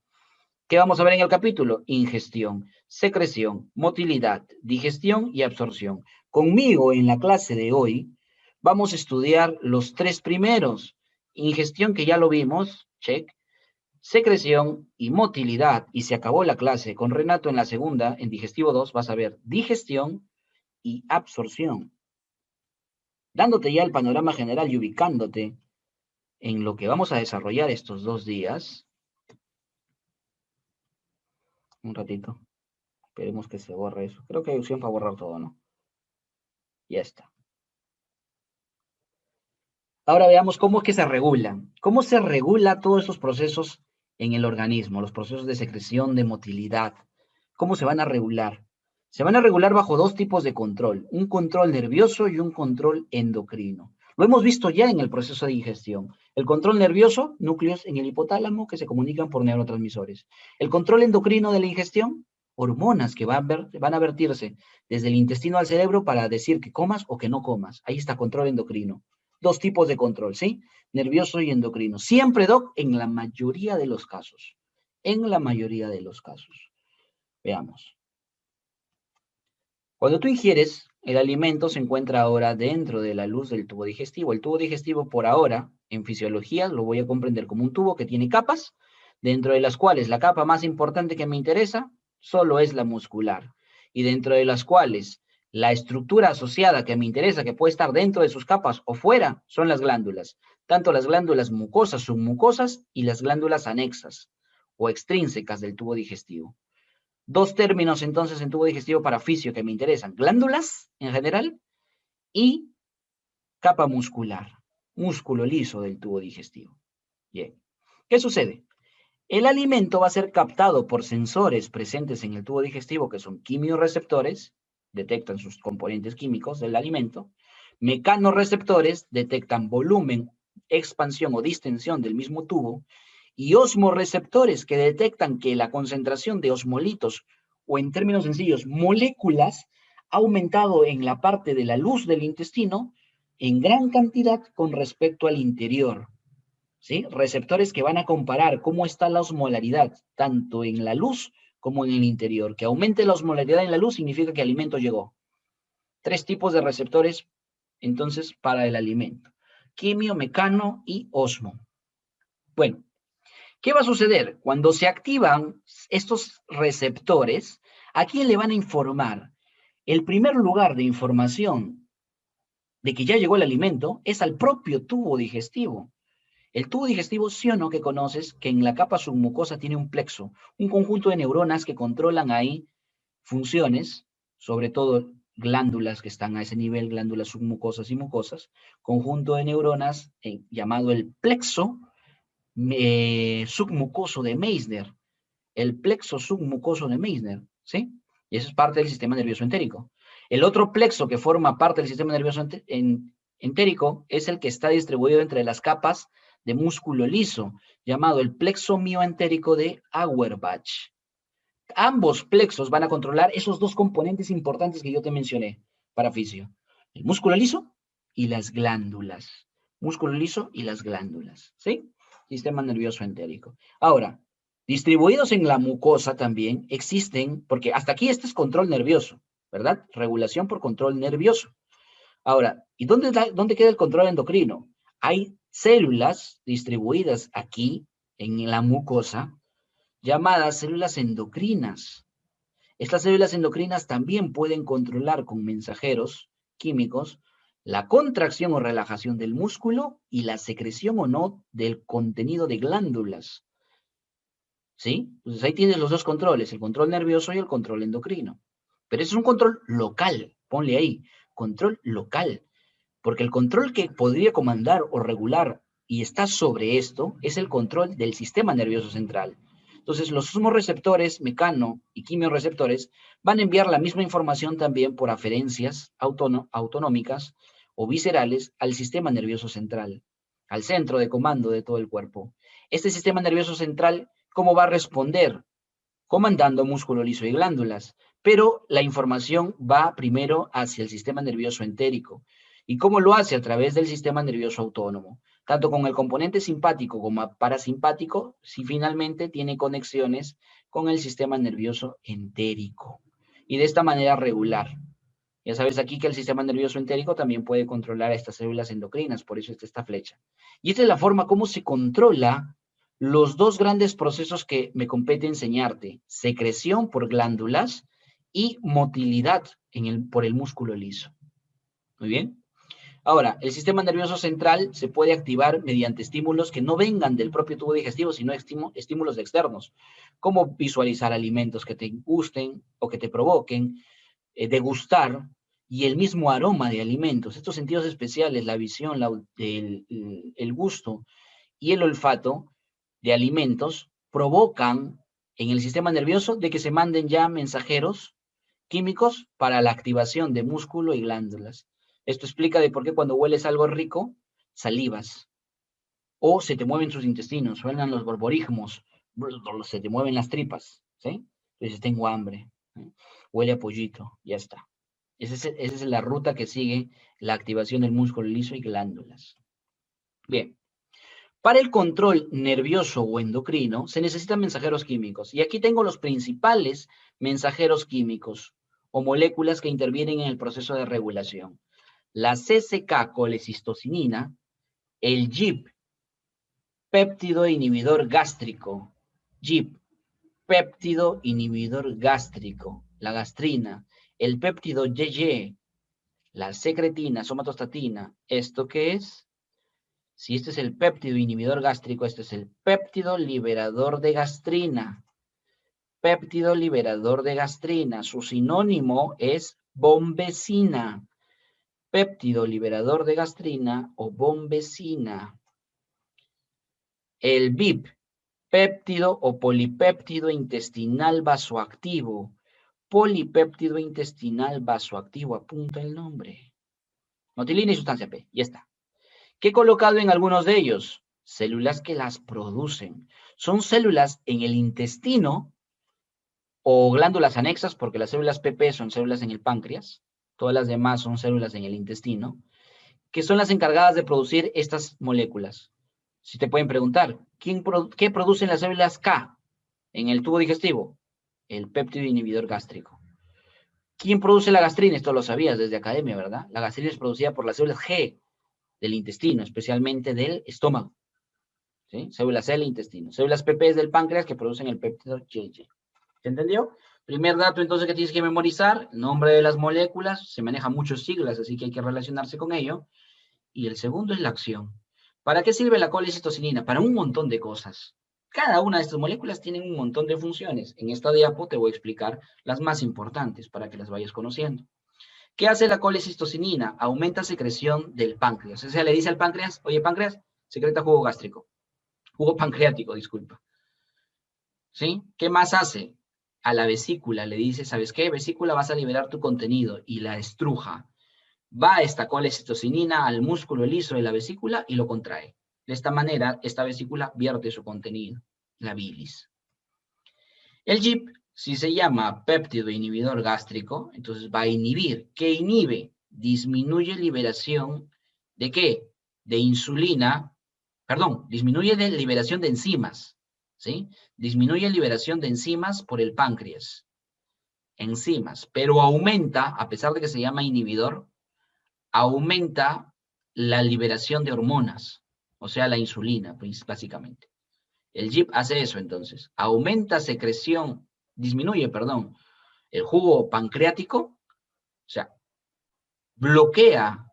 ¿Qué vamos a ver en el capítulo? Ingestión, secreción, motilidad, digestión y absorción. Conmigo en la clase de hoy vamos a estudiar los tres primeros. Ingestión, que ya lo vimos, check. Secreción y motilidad. Y se acabó la clase. Con Renato en la segunda, en digestivo 2, vas a ver digestión y absorción. Dándote ya el panorama general y ubicándote en lo que vamos a desarrollar estos 2 días. Un ratito. Esperemos que se borre eso. Creo que hay opción para borrar todo, ¿no? Ya está. Ahora veamos cómo es que se regulan. ¿Cómo se regula todos esos procesos en el organismo? Los procesos de secreción, de motilidad. ¿Cómo se van a regular? Se van a regular bajo dos tipos de control. Un control nervioso y un control endocrino. Lo hemos visto ya en el proceso de digestión. El control nervioso, núcleos en el hipotálamo que se comunican por neurotransmisores. El control endocrino de la ingestión, hormonas que van a vertirse desde el intestino al cerebro para decir que comas o que no comas. Ahí está control endocrino. Dos tipos de control, ¿sí? Nervioso y endocrino. Siempre, Doc, en la mayoría de los casos. En la mayoría de los casos. Veamos. Cuando tú ingieres, el alimento se encuentra ahora dentro de la luz del tubo digestivo. El tubo digestivo, por ahora, en fisiología, lo voy a comprender como un tubo que tiene capas, dentro de las cuales la capa más importante que me interesa solo es la muscular, y dentro de las cuales la estructura asociada que me interesa, que puede estar dentro de sus capas o fuera, son las glándulas, tanto las glándulas mucosas, submucosas y las glándulas anexas o extrínsecas del tubo digestivo. Dos términos entonces en tubo digestivo para fisio que me interesan. Glándulas en general y capa muscular. Músculo liso del tubo digestivo. Bien. ¿Qué sucede? El alimento va a ser captado por sensores presentes en el tubo digestivo que son quimiorreceptores, detectan sus componentes químicos del alimento. Mecanorreceptores detectan volumen, expansión o distensión del mismo tubo. Y osmorreceptores que detectan que la concentración de osmolitos, o en términos sencillos, moléculas, ha aumentado en la parte de la luz del intestino en gran cantidad con respecto al interior. ¿Sí? Receptores que van a comparar cómo está la osmolaridad, tanto en la luz como en el interior. Que aumente la osmolaridad en la luz significa que el alimento llegó. Tres tipos de receptores, entonces, para el alimento. Quimio, mecano y osmo. Bueno, ¿qué va a suceder? Cuando se activan estos receptores, ¿a quién le van a informar? El primer lugar de información de que ya llegó el alimento es al propio tubo digestivo. El tubo digestivo, sí o no, que conoces, que en la capa submucosa tiene un plexo, un conjunto de neuronas que controlan ahí funciones, sobre todo glándulas que están a ese nivel, glándulas submucosas y mucosas, conjunto de neuronas llamado el plexo submucoso de Meissner, el plexo submucoso de Meissner, ¿sí? Y eso es parte del sistema nervioso entérico. El otro plexo que forma parte del sistema nervioso entérico es el que está distribuido entre las capas de músculo liso, llamado el plexo mioentérico de Auerbach. Ambos plexos van a controlar esos dos componentes importantes que yo te mencioné para fisio. El músculo liso y las glándulas. Músculo liso y las glándulas, ¿sí? Sistema nervioso entérico. Ahora, distribuidos en la mucosa también existen, porque hasta aquí este es control nervioso, ¿verdad? Regulación por control nervioso. Ahora, ¿y dónde queda el control endocrino? Hay células distribuidas aquí, en la mucosa, llamadas células endocrinas. Estas células endocrinas también pueden controlar con mensajeros químicos la contracción o relajación del músculo y la secreción o no del contenido de glándulas. ¿Sí? Entonces ahí tienes los dos controles, el control nervioso y el control endocrino. Pero ese es un control local, ponle ahí, control local. Porque el control que podría comandar o regular y está sobre esto es el control del sistema nervioso central. Entonces, los osmorreceptores, mecano y quimiorreceptores van a enviar la misma información también por aferencias autonómicas o viscerales al sistema nervioso central, al centro de comando de todo el cuerpo. Este sistema nervioso central, ¿cómo va a responder? Comandando músculo liso y glándulas, pero la información va primero hacia el sistema nervioso entérico. ¿Y cómo lo hace? A través del sistema nervioso autónomo, tanto con el componente simpático como parasimpático, si finalmente tiene conexiones con el sistema nervioso entérico. Y de esta manera regular. Ya sabes aquí que el sistema nervioso entérico también puede controlar a estas células endocrinas, por eso está esta flecha. Y esta es la forma como se controla los dos grandes procesos que me compete enseñarte, secreción por glándulas y motilidad por el músculo liso. Muy bien. Ahora, el sistema nervioso central se puede activar mediante estímulos que no vengan del propio tubo digestivo, sino estímulos externos, como visualizar alimentos que te gusten o que te provoquen, degustar, y el mismo aroma de alimentos. Estos sentidos especiales, la visión, el gusto y el olfato de alimentos provocan en el sistema nervioso de que se manden ya mensajeros químicos para la activación de músculo y glándulas. Esto explica de por qué cuando hueles algo rico, salivas. O se te mueven sus intestinos, suenan los borborismos, se te mueven las tripas, ¿sí? Entonces tengo hambre, ¿sí? Huele a pollito, ya está. Esa es la ruta que sigue la activación del músculo liso y glándulas. Bien. Para el control nervioso o endocrino se necesitan mensajeros químicos. Y aquí tengo los principales mensajeros químicos o moléculas que intervienen en el proceso de regulación. La CCK-colecistocinina, el GIP, péptido inhibidor gástrico, GIP, péptido inhibidor gástrico, la gastrina, el péptido YY, la secretina, somatostatina. ¿Esto qué es? Si este es el péptido inhibidor gástrico, este es el péptido liberador de gastrina. Péptido liberador de gastrina. Su sinónimo es bombecina. Péptido liberador de gastrina o bombecina. El BIP, péptido o polipéptido intestinal vasoactivo. Polipéptido intestinal vasoactivo, apunta el nombre. Notilina y sustancia P, ya está. ¿Qué he colocado en algunos de ellos? Células que las producen. Son células en el intestino o glándulas anexas, porque las células PP son células en el páncreas, todas las demás son células en el intestino, que son las encargadas de producir estas moléculas. Si te pueden preguntar, ¿qué producen las células K en el tubo digestivo? El péptido inhibidor gástrico. ¿Quién produce la gastrina? Esto lo sabías desde academia, ¿verdad? La gastrina es producida por las células G del intestino, especialmente del estómago. ¿Sí? Células C del intestino. Células PP del páncreas que producen el péptido YY. ¿Se entendió? Primer dato entonces que tienes que memorizar, nombre de las moléculas, se manejan muchos siglas, así que hay que relacionarse con ello. Y el segundo es la acción. ¿Para qué sirve la colecitocinina? Para un montón de cosas. Cada una de estas moléculas tienen un montón de funciones. En esta diapo te voy a explicar las más importantes para que las vayas conociendo. ¿Qué hace la colecistocinina? Aumenta secreción del páncreas. O sea, le dice al páncreas, oye, páncreas, secreta jugo gástrico. Jugo pancreático, disculpa. ¿Sí? ¿Qué más hace? A la vesícula le dice, ¿sabes qué? Vesícula, vas a liberar tu contenido y la estruja. Va esta colecistocinina al músculo liso de la vesícula y lo contrae. De esta manera, esta vesícula vierte su contenido, la bilis. El GIP, si se llama péptido inhibidor gástrico, entonces va a inhibir. ¿Qué inhibe? Disminuye liberación ¿de qué? De insulina, perdón, disminuye la liberación de enzimas, ¿sí? Disminuye liberación de enzimas por el páncreas. Enzimas, pero aumenta, a pesar de que se llama inhibidor, aumenta la liberación de hormonas, o sea, la insulina, pues, básicamente. El GIP hace eso entonces, aumenta secreción, disminuye, perdón, el jugo pancreático, o sea, bloquea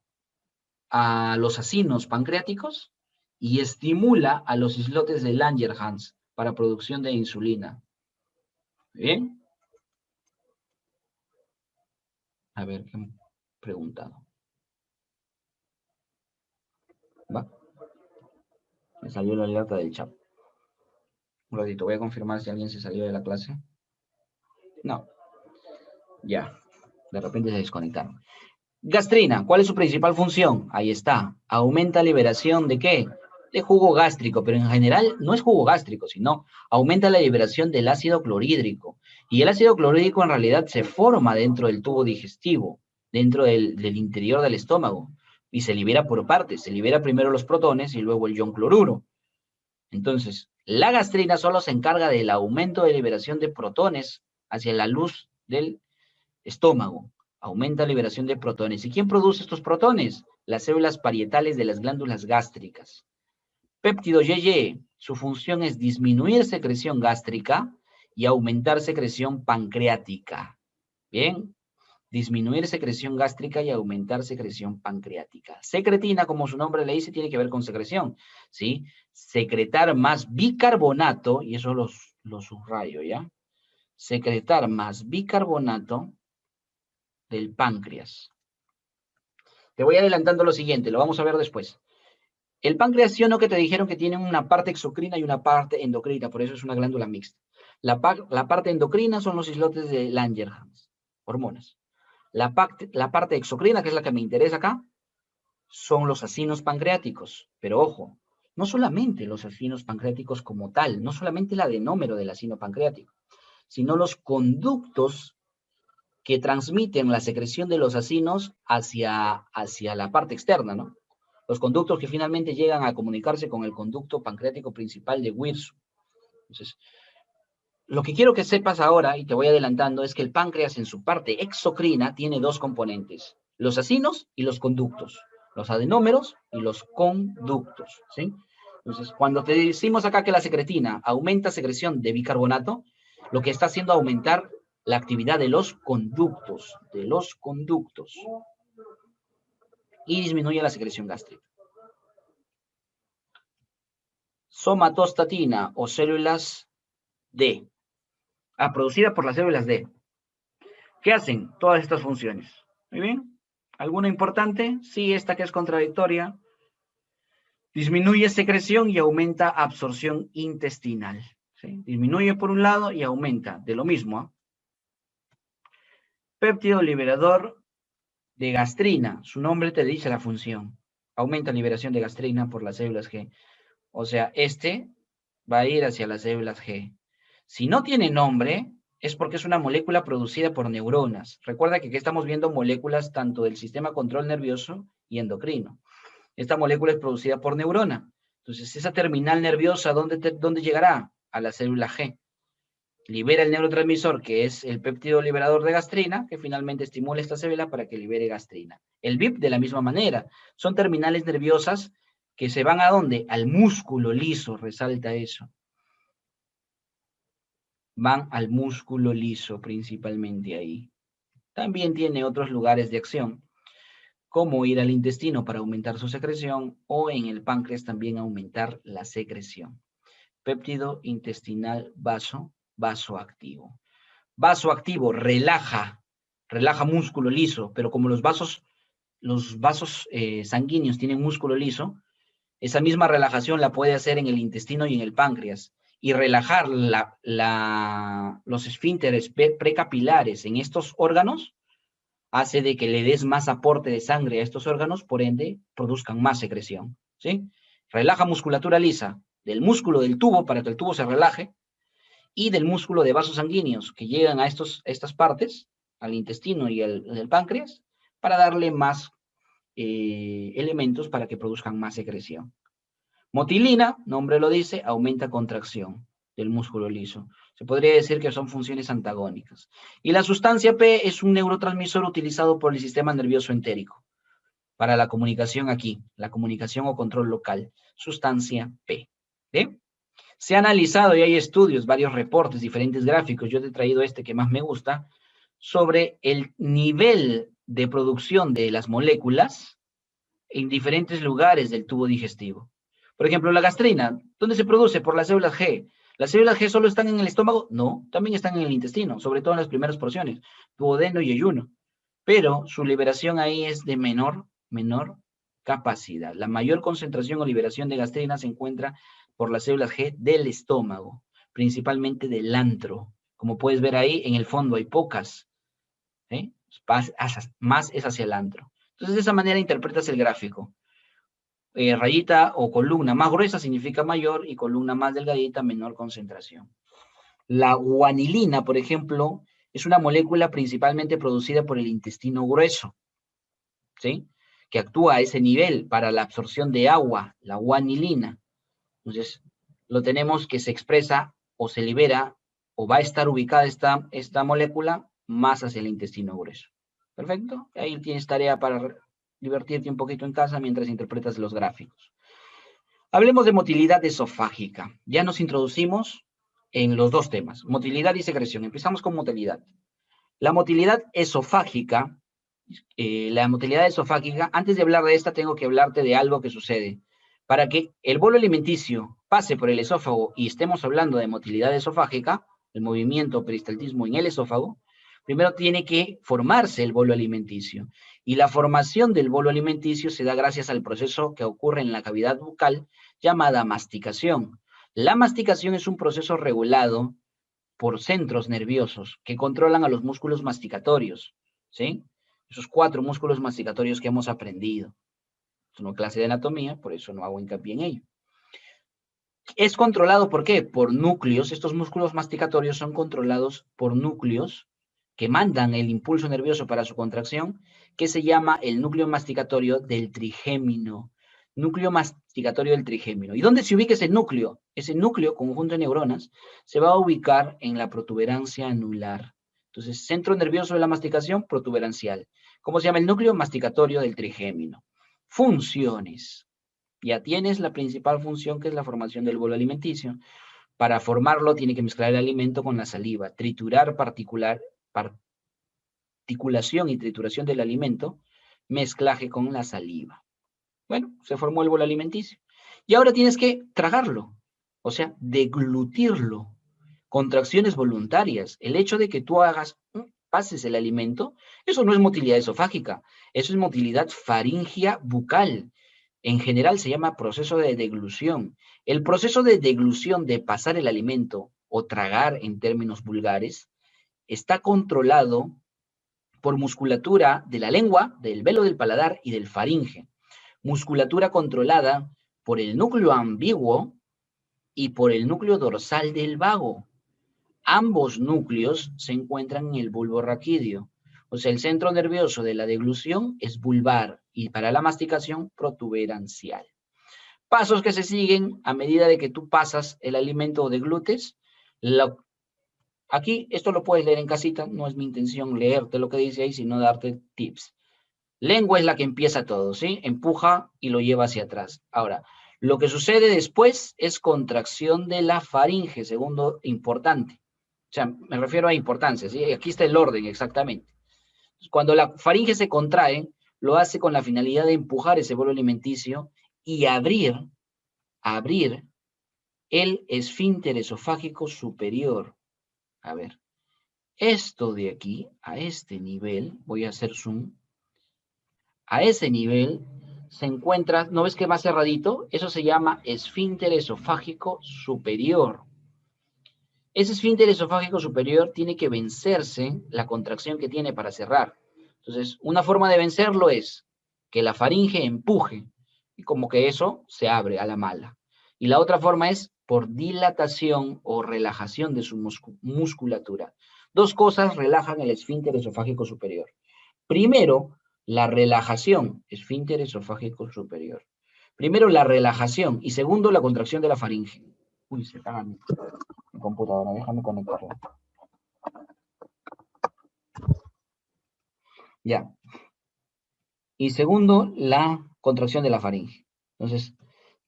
a los acinos pancreáticos y estimula a los islotes de Langerhans para producción de insulina. ¿Bien? A ver, ¿qué han preguntado? ¿Va? Me salió la alerta del chat. Un ratito, voy a confirmar si alguien se salió de la clase. No. Ya. De repente se desconectaron. Gastrina, ¿cuál es su principal función? Ahí está. Aumenta liberación ¿de qué? De jugo gástrico, pero en general no es jugo gástrico, sino aumenta la liberación del ácido clorhídrico. Y el ácido clorhídrico en realidad se forma dentro del tubo digestivo, dentro del interior del estómago, y se libera por partes. Se libera primero los protones y luego el ion cloruro. Entonces, la gastrina solo se encarga del aumento de liberación de protones hacia la luz del estómago. Aumenta la liberación de protones. ¿Y quién produce estos protones? Las células parietales de las glándulas gástricas. Péptido YY, su función es disminuir secreción gástrica y aumentar secreción pancreática. Bien, disminuir secreción gástrica y aumentar secreción pancreática. Secretina, como su nombre le dice, tiene que ver con secreción, ¿sí? Secretar más bicarbonato, y eso lo subrayo, ¿ya? Secretar más bicarbonato del páncreas. Te voy adelantando lo siguiente, lo vamos a ver después. El páncreas, ¿sí o no que te dijeron que tiene una parte exocrina y una parte endocrina? Por eso es una glándula mixta. La parte endocrina son los islotes de Langerhans, hormonas. La parte exocrina, que es la que me interesa acá, son los acinos pancreáticos. Pero ojo, no solamente los acinos pancreáticos como tal, no solamente el adenómero del acino pancreático, sino los conductos que transmiten la secreción de los acinos hacia la parte externa, ¿no? Los conductos que finalmente llegan a comunicarse con el conducto pancreático principal de Wilson. Entonces, lo que quiero que sepas ahora, y te voy adelantando, es que el páncreas en su parte exocrina tiene dos componentes, los acinos y los conductos, los adenómeros y los conductos, ¿sí? Entonces, cuando te decimos acá que la secretina aumenta secreción de bicarbonato, lo que está haciendo es aumentar la actividad de los conductos, y disminuye la secreción gástrica. Somatostatina o células D, producida por las células D. ¿Qué hacen todas estas funciones? Muy bien. ¿Alguna importante? Sí, esta que es contradictoria. Disminuye secreción y aumenta absorción intestinal. ¿Sí? Disminuye por un lado y aumenta de lo mismo. ¿Eh? Péptido liberador de gastrina. Su nombre te dice la función. Aumenta liberación de gastrina por las células G. O sea, este va a ir hacia las células G. Si no tiene nombre, es porque es una molécula producida por neuronas. Recuerda que aquí estamos viendo moléculas tanto del sistema control nervioso y endocrino. Esta molécula es producida por neurona. Entonces, esa terminal nerviosa, ¿dónde llegará? A la célula G. Libera el neurotransmisor, que es el péptido liberador de gastrina, que finalmente estimula esta célula para que libere gastrina. El BIP, de la misma manera, son terminales nerviosas que se van ¿a dónde? Al músculo liso, resalta eso. Van al músculo liso principalmente ahí. También tiene otros lugares de acción, como ir al intestino para aumentar su secreción, o en el páncreas también aumentar la secreción. Péptido intestinal vasoactivo. Vasoactivo, relaja músculo liso, pero como los vasos sanguíneos tienen músculo liso, esa misma relajación la puede hacer en el intestino y en el páncreas. Y relajar los esfínteres precapilares en estos órganos hace de que le des más aporte de sangre a estos órganos, por ende, produzcan más secreción, ¿sí? Relaja musculatura lisa del músculo del tubo para que el tubo se relaje y del músculo de vasos sanguíneos que llegan a estas partes, al intestino y al páncreas, para darle más elementos para que produzcan más secreción. Motilina, nombre lo dice, aumenta contracción del músculo liso. Se podría decir que son funciones antagónicas. Y la sustancia P es un neurotransmisor utilizado por el sistema nervioso entérico para la comunicación aquí, la comunicación o control local. Sustancia P. ¿Bien? Se ha analizado y hay estudios, varios reportes, diferentes gráficos. Yo te he traído este que más me gusta, sobre el nivel de producción de las moléculas en diferentes lugares del tubo digestivo. Por ejemplo, la gastrina, ¿dónde se produce? Por las células G. ¿Las células G solo están en el estómago? No, también están en el intestino, sobre todo en las primeras porciones, duodeno y yeyuno. Pero su liberación ahí es de menor capacidad. La mayor concentración o liberación de gastrina se encuentra por las células G del estómago, principalmente del antro. Como puedes ver ahí, en el fondo hay pocas. ¿Eh? Más es hacia el antro. Entonces, de esa manera interpretas el gráfico. Rayita o columna más gruesa significa mayor y columna más delgadita, menor concentración. La guanilina, por ejemplo, es una molécula principalmente producida por el intestino grueso, ¿sí? Que actúa a ese nivel para la absorción de agua, la guanilina. Entonces, lo tenemos que se expresa o se libera o va a estar ubicada esta molécula más hacia el intestino grueso. ¿Perfecto? Ahí tienes tarea para divertirte un poquito en casa mientras interpretas los gráficos. Hablemos de motilidad esofágica. Ya nos introducimos en los dos temas, motilidad y secreción. Empezamos con motilidad. La motilidad esofágica, antes de hablar de esta, tengo que hablarte de algo que sucede. Para que el bolo alimenticio pase por el esófago y estemos hablando de motilidad esofágica, el movimiento peristaltismo en el esófago, primero tiene que formarse el bolo alimenticio. Y la formación del bolo alimenticio se da gracias al proceso que ocurre en la cavidad bucal llamada masticación. La masticación es un proceso regulado por centros nerviosos que controlan a los músculos masticatorios, ¿sí? Esos 4 músculos masticatorios que hemos aprendido. Es una clase de anatomía, por eso no hago hincapié en ello. Es controlado, ¿por qué? Por núcleos. Estos músculos masticatorios son controlados por núcleos que mandan el impulso nervioso para su contracción, que se llama el núcleo masticatorio del trigémino. Núcleo masticatorio del trigémino. ¿Y dónde se ubica ese núcleo? Ese núcleo, conjunto de neuronas, se va a ubicar en la protuberancia anular. Entonces, centro nervioso de la masticación, protuberancial. ¿Cómo se llama el núcleo masticatorio del trigémino? Funciones. Ya tienes la principal función, que es la formación del bolo alimenticio. Para formarlo, tiene que mezclar el alimento con la saliva, triturar particulación y trituración del alimento, mezclaje con la saliva. Bueno, se formó el bolo alimenticio. Y ahora tienes que tragarlo, o sea, deglutirlo. Contracciones voluntarias. El hecho de que tú pases el alimento, eso no es motilidad esofágica, eso es motilidad faringea bucal. En general se llama proceso de deglución. El proceso de deglución, de pasar el alimento o tragar en términos vulgares, está controlado por musculatura de la lengua, del velo del paladar y del faringe. Musculatura controlada por el núcleo ambiguo y por el núcleo dorsal del vago. Ambos núcleos se encuentran en el bulbo raquídeo. O sea, el centro nervioso de la deglución es vulvar y para la masticación protuberancial. Pasos que se siguen a medida de que tú pasas el alimento o deglutes. Aquí, esto lo puedes leer en casita, no es mi intención leerte lo que dice ahí, sino darte tips. Lengua es la que empieza todo, ¿sí? Empuja y lo lleva hacia atrás. Ahora, lo que sucede después es contracción de la faringe, segundo importante. O sea, me refiero a importancia, ¿sí? Aquí está el orden exactamente. Cuando la faringe se contrae, lo hace con la finalidad de empujar ese bolo alimenticio y abrir el esfínter esofágico superior. A ver, esto de aquí, a este nivel, voy a hacer zoom, a ese nivel se encuentra, ¿no ves que va cerradito? Eso se llama esfínter esofágico superior. Ese esfínter esofágico superior tiene que vencerse la contracción que tiene para cerrar. Entonces, una forma de vencerlo es que la faringe empuje y como que eso se abre a la mala. Y la otra forma es por dilatación o relajación de su musculatura. Dos cosas relajan el esfínter esofágico superior. Primero, la relajación, esfínter esofágico superior. Primero, la relajación y segundo, la contracción de la faringe. Uy, se apaga mi computadora, déjame conectarla. Ya. Y segundo, la contracción de la faringe. Entonces,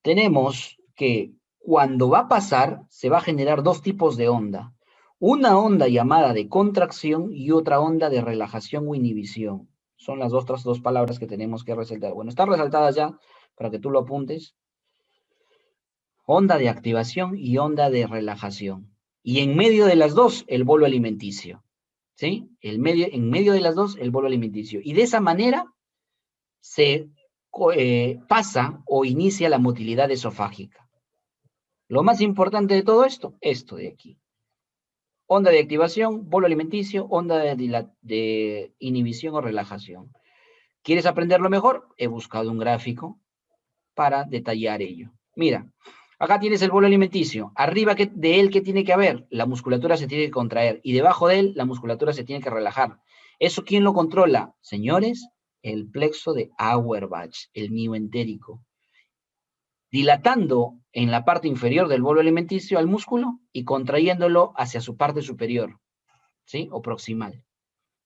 tenemos que cuando va a pasar, se va a generar dos tipos de onda. Una onda llamada de contracción y otra onda de relajación o inhibición. Son las otras dos palabras que tenemos que resaltar. Bueno, están resaltadas ya para que tú lo apuntes. Onda de activación y onda de relajación. Y en medio de las dos, el bolo alimenticio. ¿Sí? En medio de las dos, el bolo alimenticio. Y de esa manera se pasa o inicia la motilidad esofágica. Lo más importante de todo esto de aquí. Onda de activación, bolo alimenticio, onda de inhibición o relajación. ¿Quieres aprenderlo mejor? He buscado un gráfico para detallar ello. Mira, acá tienes el bolo alimenticio. Arriba de él, ¿qué tiene que haber? La musculatura se tiene que contraer. Y debajo de él, la musculatura se tiene que relajar. ¿Eso quién lo controla? Señores, el plexo de Auerbach, el mioentérico. Dilatando en la parte inferior del bolo alimenticio al músculo y contrayéndolo hacia su parte superior, ¿sí? O proximal.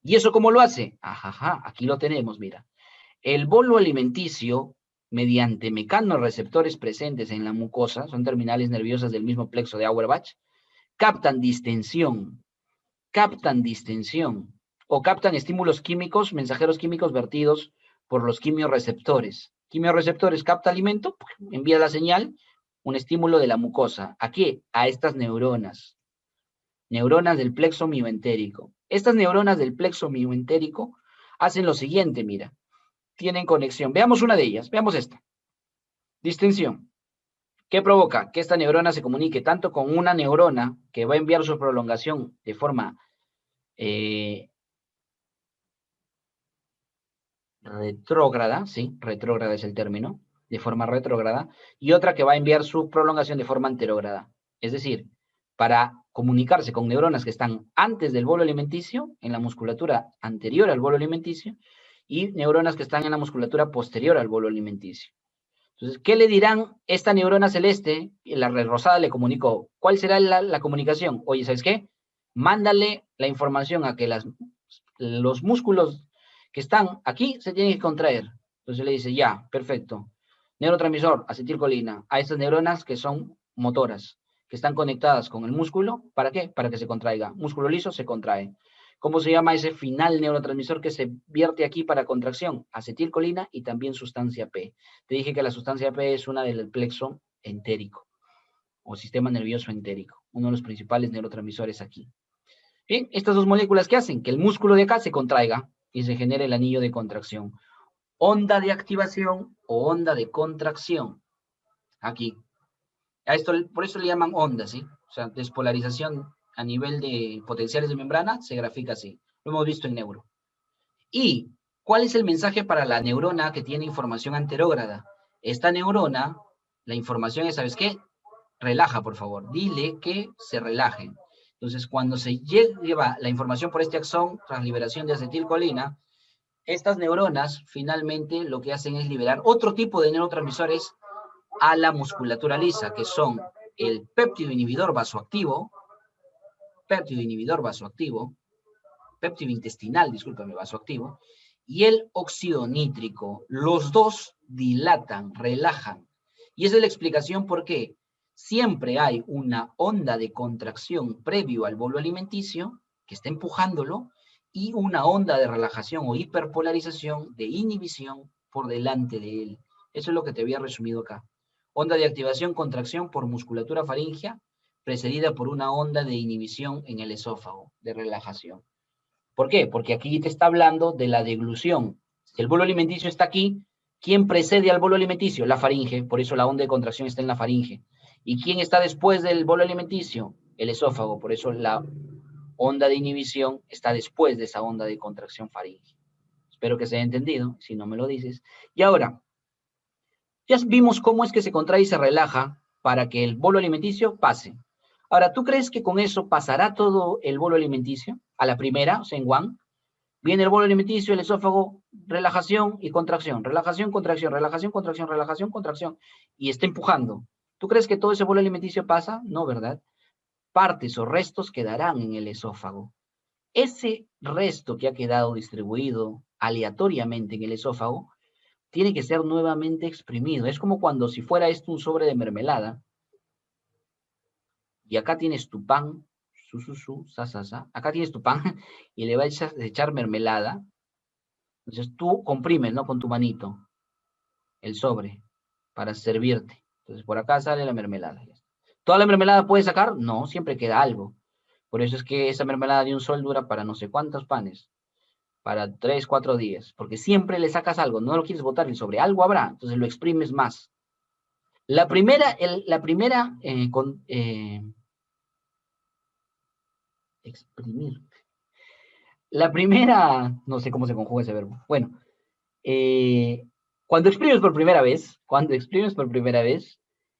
¿Y eso cómo lo hace? Ajaja, aquí lo tenemos, mira. El bolo alimenticio, mediante mecanorreceptores presentes en la mucosa, son terminales nerviosas del mismo plexo de Auerbach, captan distensión o captan estímulos químicos, mensajeros químicos vertidos por los quimiorreceptores. Quimiorreceptores capta alimento, envía la señal, un estímulo de la mucosa. ¿A qué? A estas neuronas. Neuronas del plexo mioentérico. Estas neuronas del plexo mioentérico hacen lo siguiente, mira. Tienen conexión. Veamos una de ellas. Veamos esta. Distensión. ¿Qué provoca? Que esta neurona se comunique tanto con una neurona que va a enviar su prolongación de forma retrógrada, sí, retrógrada es el término, de forma retrógrada, y otra que va a enviar su prolongación de forma anterógrada. Es decir, para comunicarse con neuronas que están antes del bolo alimenticio, en la musculatura anterior al bolo alimenticio, y neuronas que están en la musculatura posterior al bolo alimenticio. Entonces, ¿qué le dirán esta neurona celeste? La red rosada le comunicó. ¿Cuál será la comunicación? Oye, ¿sabes qué? Mándale la información a que los músculos que están aquí se tienen que contraer. Entonces le dice, ya, perfecto. Neurotransmisor, acetilcolina, a estas neuronas que son motoras, que están conectadas con el músculo. ¿Para qué? Para que se contraiga. Músculo liso se contrae. ¿Cómo se llama ese final neurotransmisor que se vierte aquí para contracción? Acetilcolina y también sustancia P. Te dije que la sustancia P es una del plexo entérico o sistema nervioso entérico, uno de los principales neurotransmisores aquí. Bien, estas dos moléculas, ¿qué hacen? Que el músculo de acá se contraiga y se genere el anillo de contracción. Onda de activación o onda de contracción. Aquí. A esto, por eso le llaman onda, ¿sí? O sea, despolarización a nivel de potenciales de membrana se grafica así. Lo hemos visto en neuro. ¿Y cuál es el mensaje para la neurona que tiene información anterógrada? Esta neurona, la información es, ¿sabes qué? Relaja, por favor. Dile que se relaje. Entonces, cuando se lleva la información por este axón, tras liberación de acetilcolina, estas neuronas finalmente lo que hacen es liberar otro tipo de neurotransmisores a la musculatura lisa, que son el péptido inhibidor vasoactivo, péptido intestinal, discúlpame, vasoactivo, y el óxido nítrico. Los dos dilatan, relajan. Y esa es la explicación por qué siempre hay una onda de contracción previo al bolo alimenticio, que está empujándolo, y una onda de relajación o hiperpolarización de inhibición por delante de él. Eso es lo que te había resumido acá. Onda de activación, contracción por musculatura faríngea, precedida por una onda de inhibición en el esófago, de relajación. ¿Por qué? Porque aquí te está hablando de la deglución. Si el bolo alimenticio está aquí, ¿quién precede al bolo alimenticio? La faringe, por eso la onda de contracción está en la faringe. ¿Y quién está después del bolo alimenticio? El esófago, por eso la onda de inhibición está después de esa onda de contracción faringe. Espero que se haya entendido, si no me lo dices. Y ahora, ya vimos cómo es que se contrae y se relaja para que el bolo alimenticio pase. Ahora, ¿tú crees que con eso pasará todo el bolo alimenticio a la primera, o sea, en one? Viene el bolo alimenticio, el esófago, relajación y contracción, relajación, contracción, relajación, contracción, relajación, contracción, y está empujando. ¿Tú crees que todo ese bolo alimenticio pasa? No, ¿verdad? Partes o restos quedarán en el esófago. Ese resto que ha quedado distribuido aleatoriamente en el esófago tiene que ser nuevamente exprimido. Es como cuando si fuera esto un sobre de mermelada, y acá tienes tu pan, acá tienes tu pan, y le vas a echar mermelada. Entonces tú comprimes, ¿no? Con tu manito el sobre para servirte. Entonces por acá sale la mermelada. ¿Toda la mermelada puedes sacar? No, siempre queda algo. Por eso es que esa mermelada de un sol dura para no sé cuántos panes, para 3, 4 días, porque siempre le sacas algo, no lo quieres botar el sobre, algo habrá, entonces lo exprimes más. La primera, exprimir. La primera, no sé cómo se conjuga ese verbo. Bueno, eh, cuando exprimes por primera vez,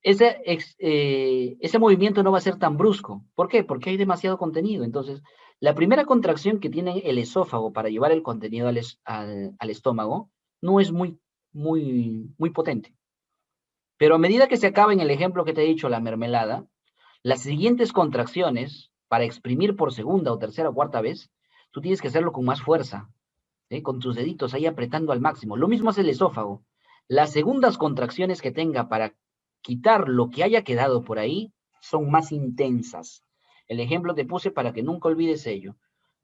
ese movimiento no va a ser tan brusco. ¿Por qué? Porque hay demasiado contenido. Entonces, la primera contracción que tiene el esófago para llevar el contenido al estómago no es muy potente. Pero a medida que se acaba en el ejemplo que te he dicho, la mermelada, las siguientes contracciones, para exprimir por segunda o tercera o cuarta vez, tú tienes que hacerlo con más fuerza, ¿sí? Con tus deditos ahí apretando al máximo. Lo mismo hace el esófago. Las segundas contracciones que tenga para quitar lo que haya quedado por ahí son más intensas. El ejemplo te puse para que nunca olvides ello.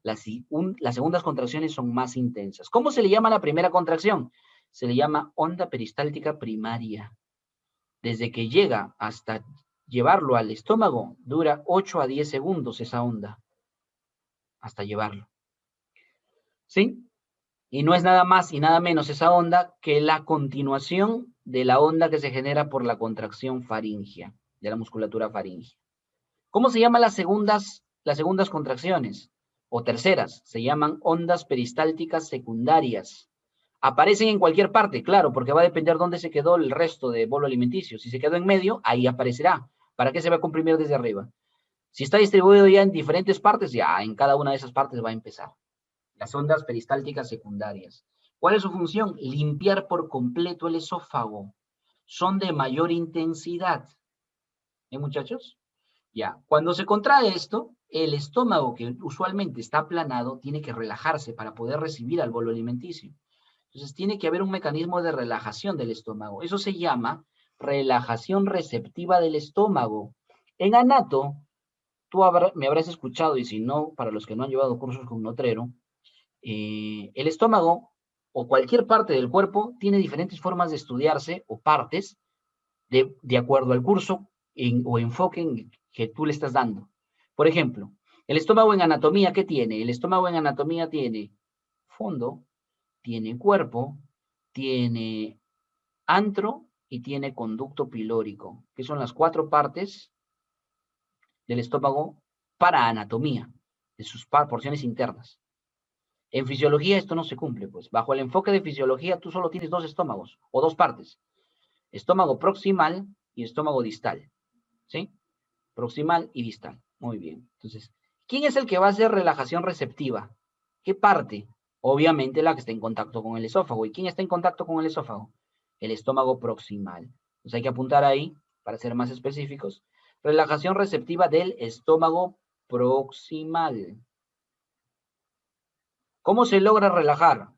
Las segundas contracciones son más intensas. ¿Cómo se le llama la primera contracción? Se le llama onda peristáltica primaria. Desde que llega hasta llevarlo al estómago, dura 8 a 10 segundos esa onda, hasta llevarlo. ¿Sí? Y no es nada más y nada menos esa onda que la continuación de la onda que se genera por la contracción faríngea, de la musculatura faríngea. ¿Cómo se llaman las segundas contracciones? O terceras, se llaman ondas peristálticas secundarias. Aparecen en cualquier parte, claro, porque va a depender dónde se quedó el resto de bolo alimenticio. Si se quedó en medio, ahí aparecerá. ¿Para qué se va a comprimir desde arriba? Si está distribuido ya en diferentes partes, ya en cada una de esas partes va a empezar. Las ondas peristálticas secundarias. ¿Cuál es su función? Limpiar por completo el esófago. Son de mayor intensidad. Muchachos? Ya. Cuando se contrae esto, el estómago, que usualmente está aplanado, tiene que relajarse para poder recibir al bolo alimenticio. Entonces, tiene que haber un mecanismo de relajación del estómago. Eso se llama relajación receptiva del estómago. En anato, me habrás escuchado, y si no, para los que no han llevado cursos con Notrero, el estómago o cualquier parte del cuerpo tiene diferentes formas de estudiarse o partes de acuerdo al curso o enfoque que tú le estás dando. Por ejemplo, el estómago en anatomía, ¿qué tiene? El estómago en anatomía tiene fondo, tiene cuerpo, tiene antro y tiene conducto pilórico, que son las 4 partes del estómago para anatomía, de sus porciones internas. En fisiología esto no se cumple, pues. Bajo el enfoque de fisiología tú solo tienes 2 estómagos o 2 partes. Estómago proximal y estómago distal, ¿sí? Proximal y distal. Muy bien. Entonces, ¿quién es el que va a hacer relajación receptiva? ¿Qué parte? Obviamente la que está en contacto con el esófago. ¿Y quién está en contacto con el esófago? El estómago proximal. Entonces hay que apuntar ahí, para ser más específicos, relajación receptiva del estómago proximal. ¿Cómo se logra relajar?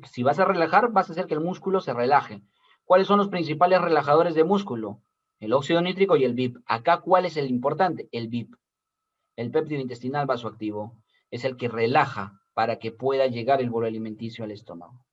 Si vas a relajar, vas a hacer que el músculo se relaje. ¿Cuáles son los principales relajadores de músculo? El óxido nítrico y el BIP. Acá, ¿cuál es el importante? El BIP. El péptido intestinal vasoactivo. Es el que relaja para que pueda llegar el bolo alimenticio al estómago.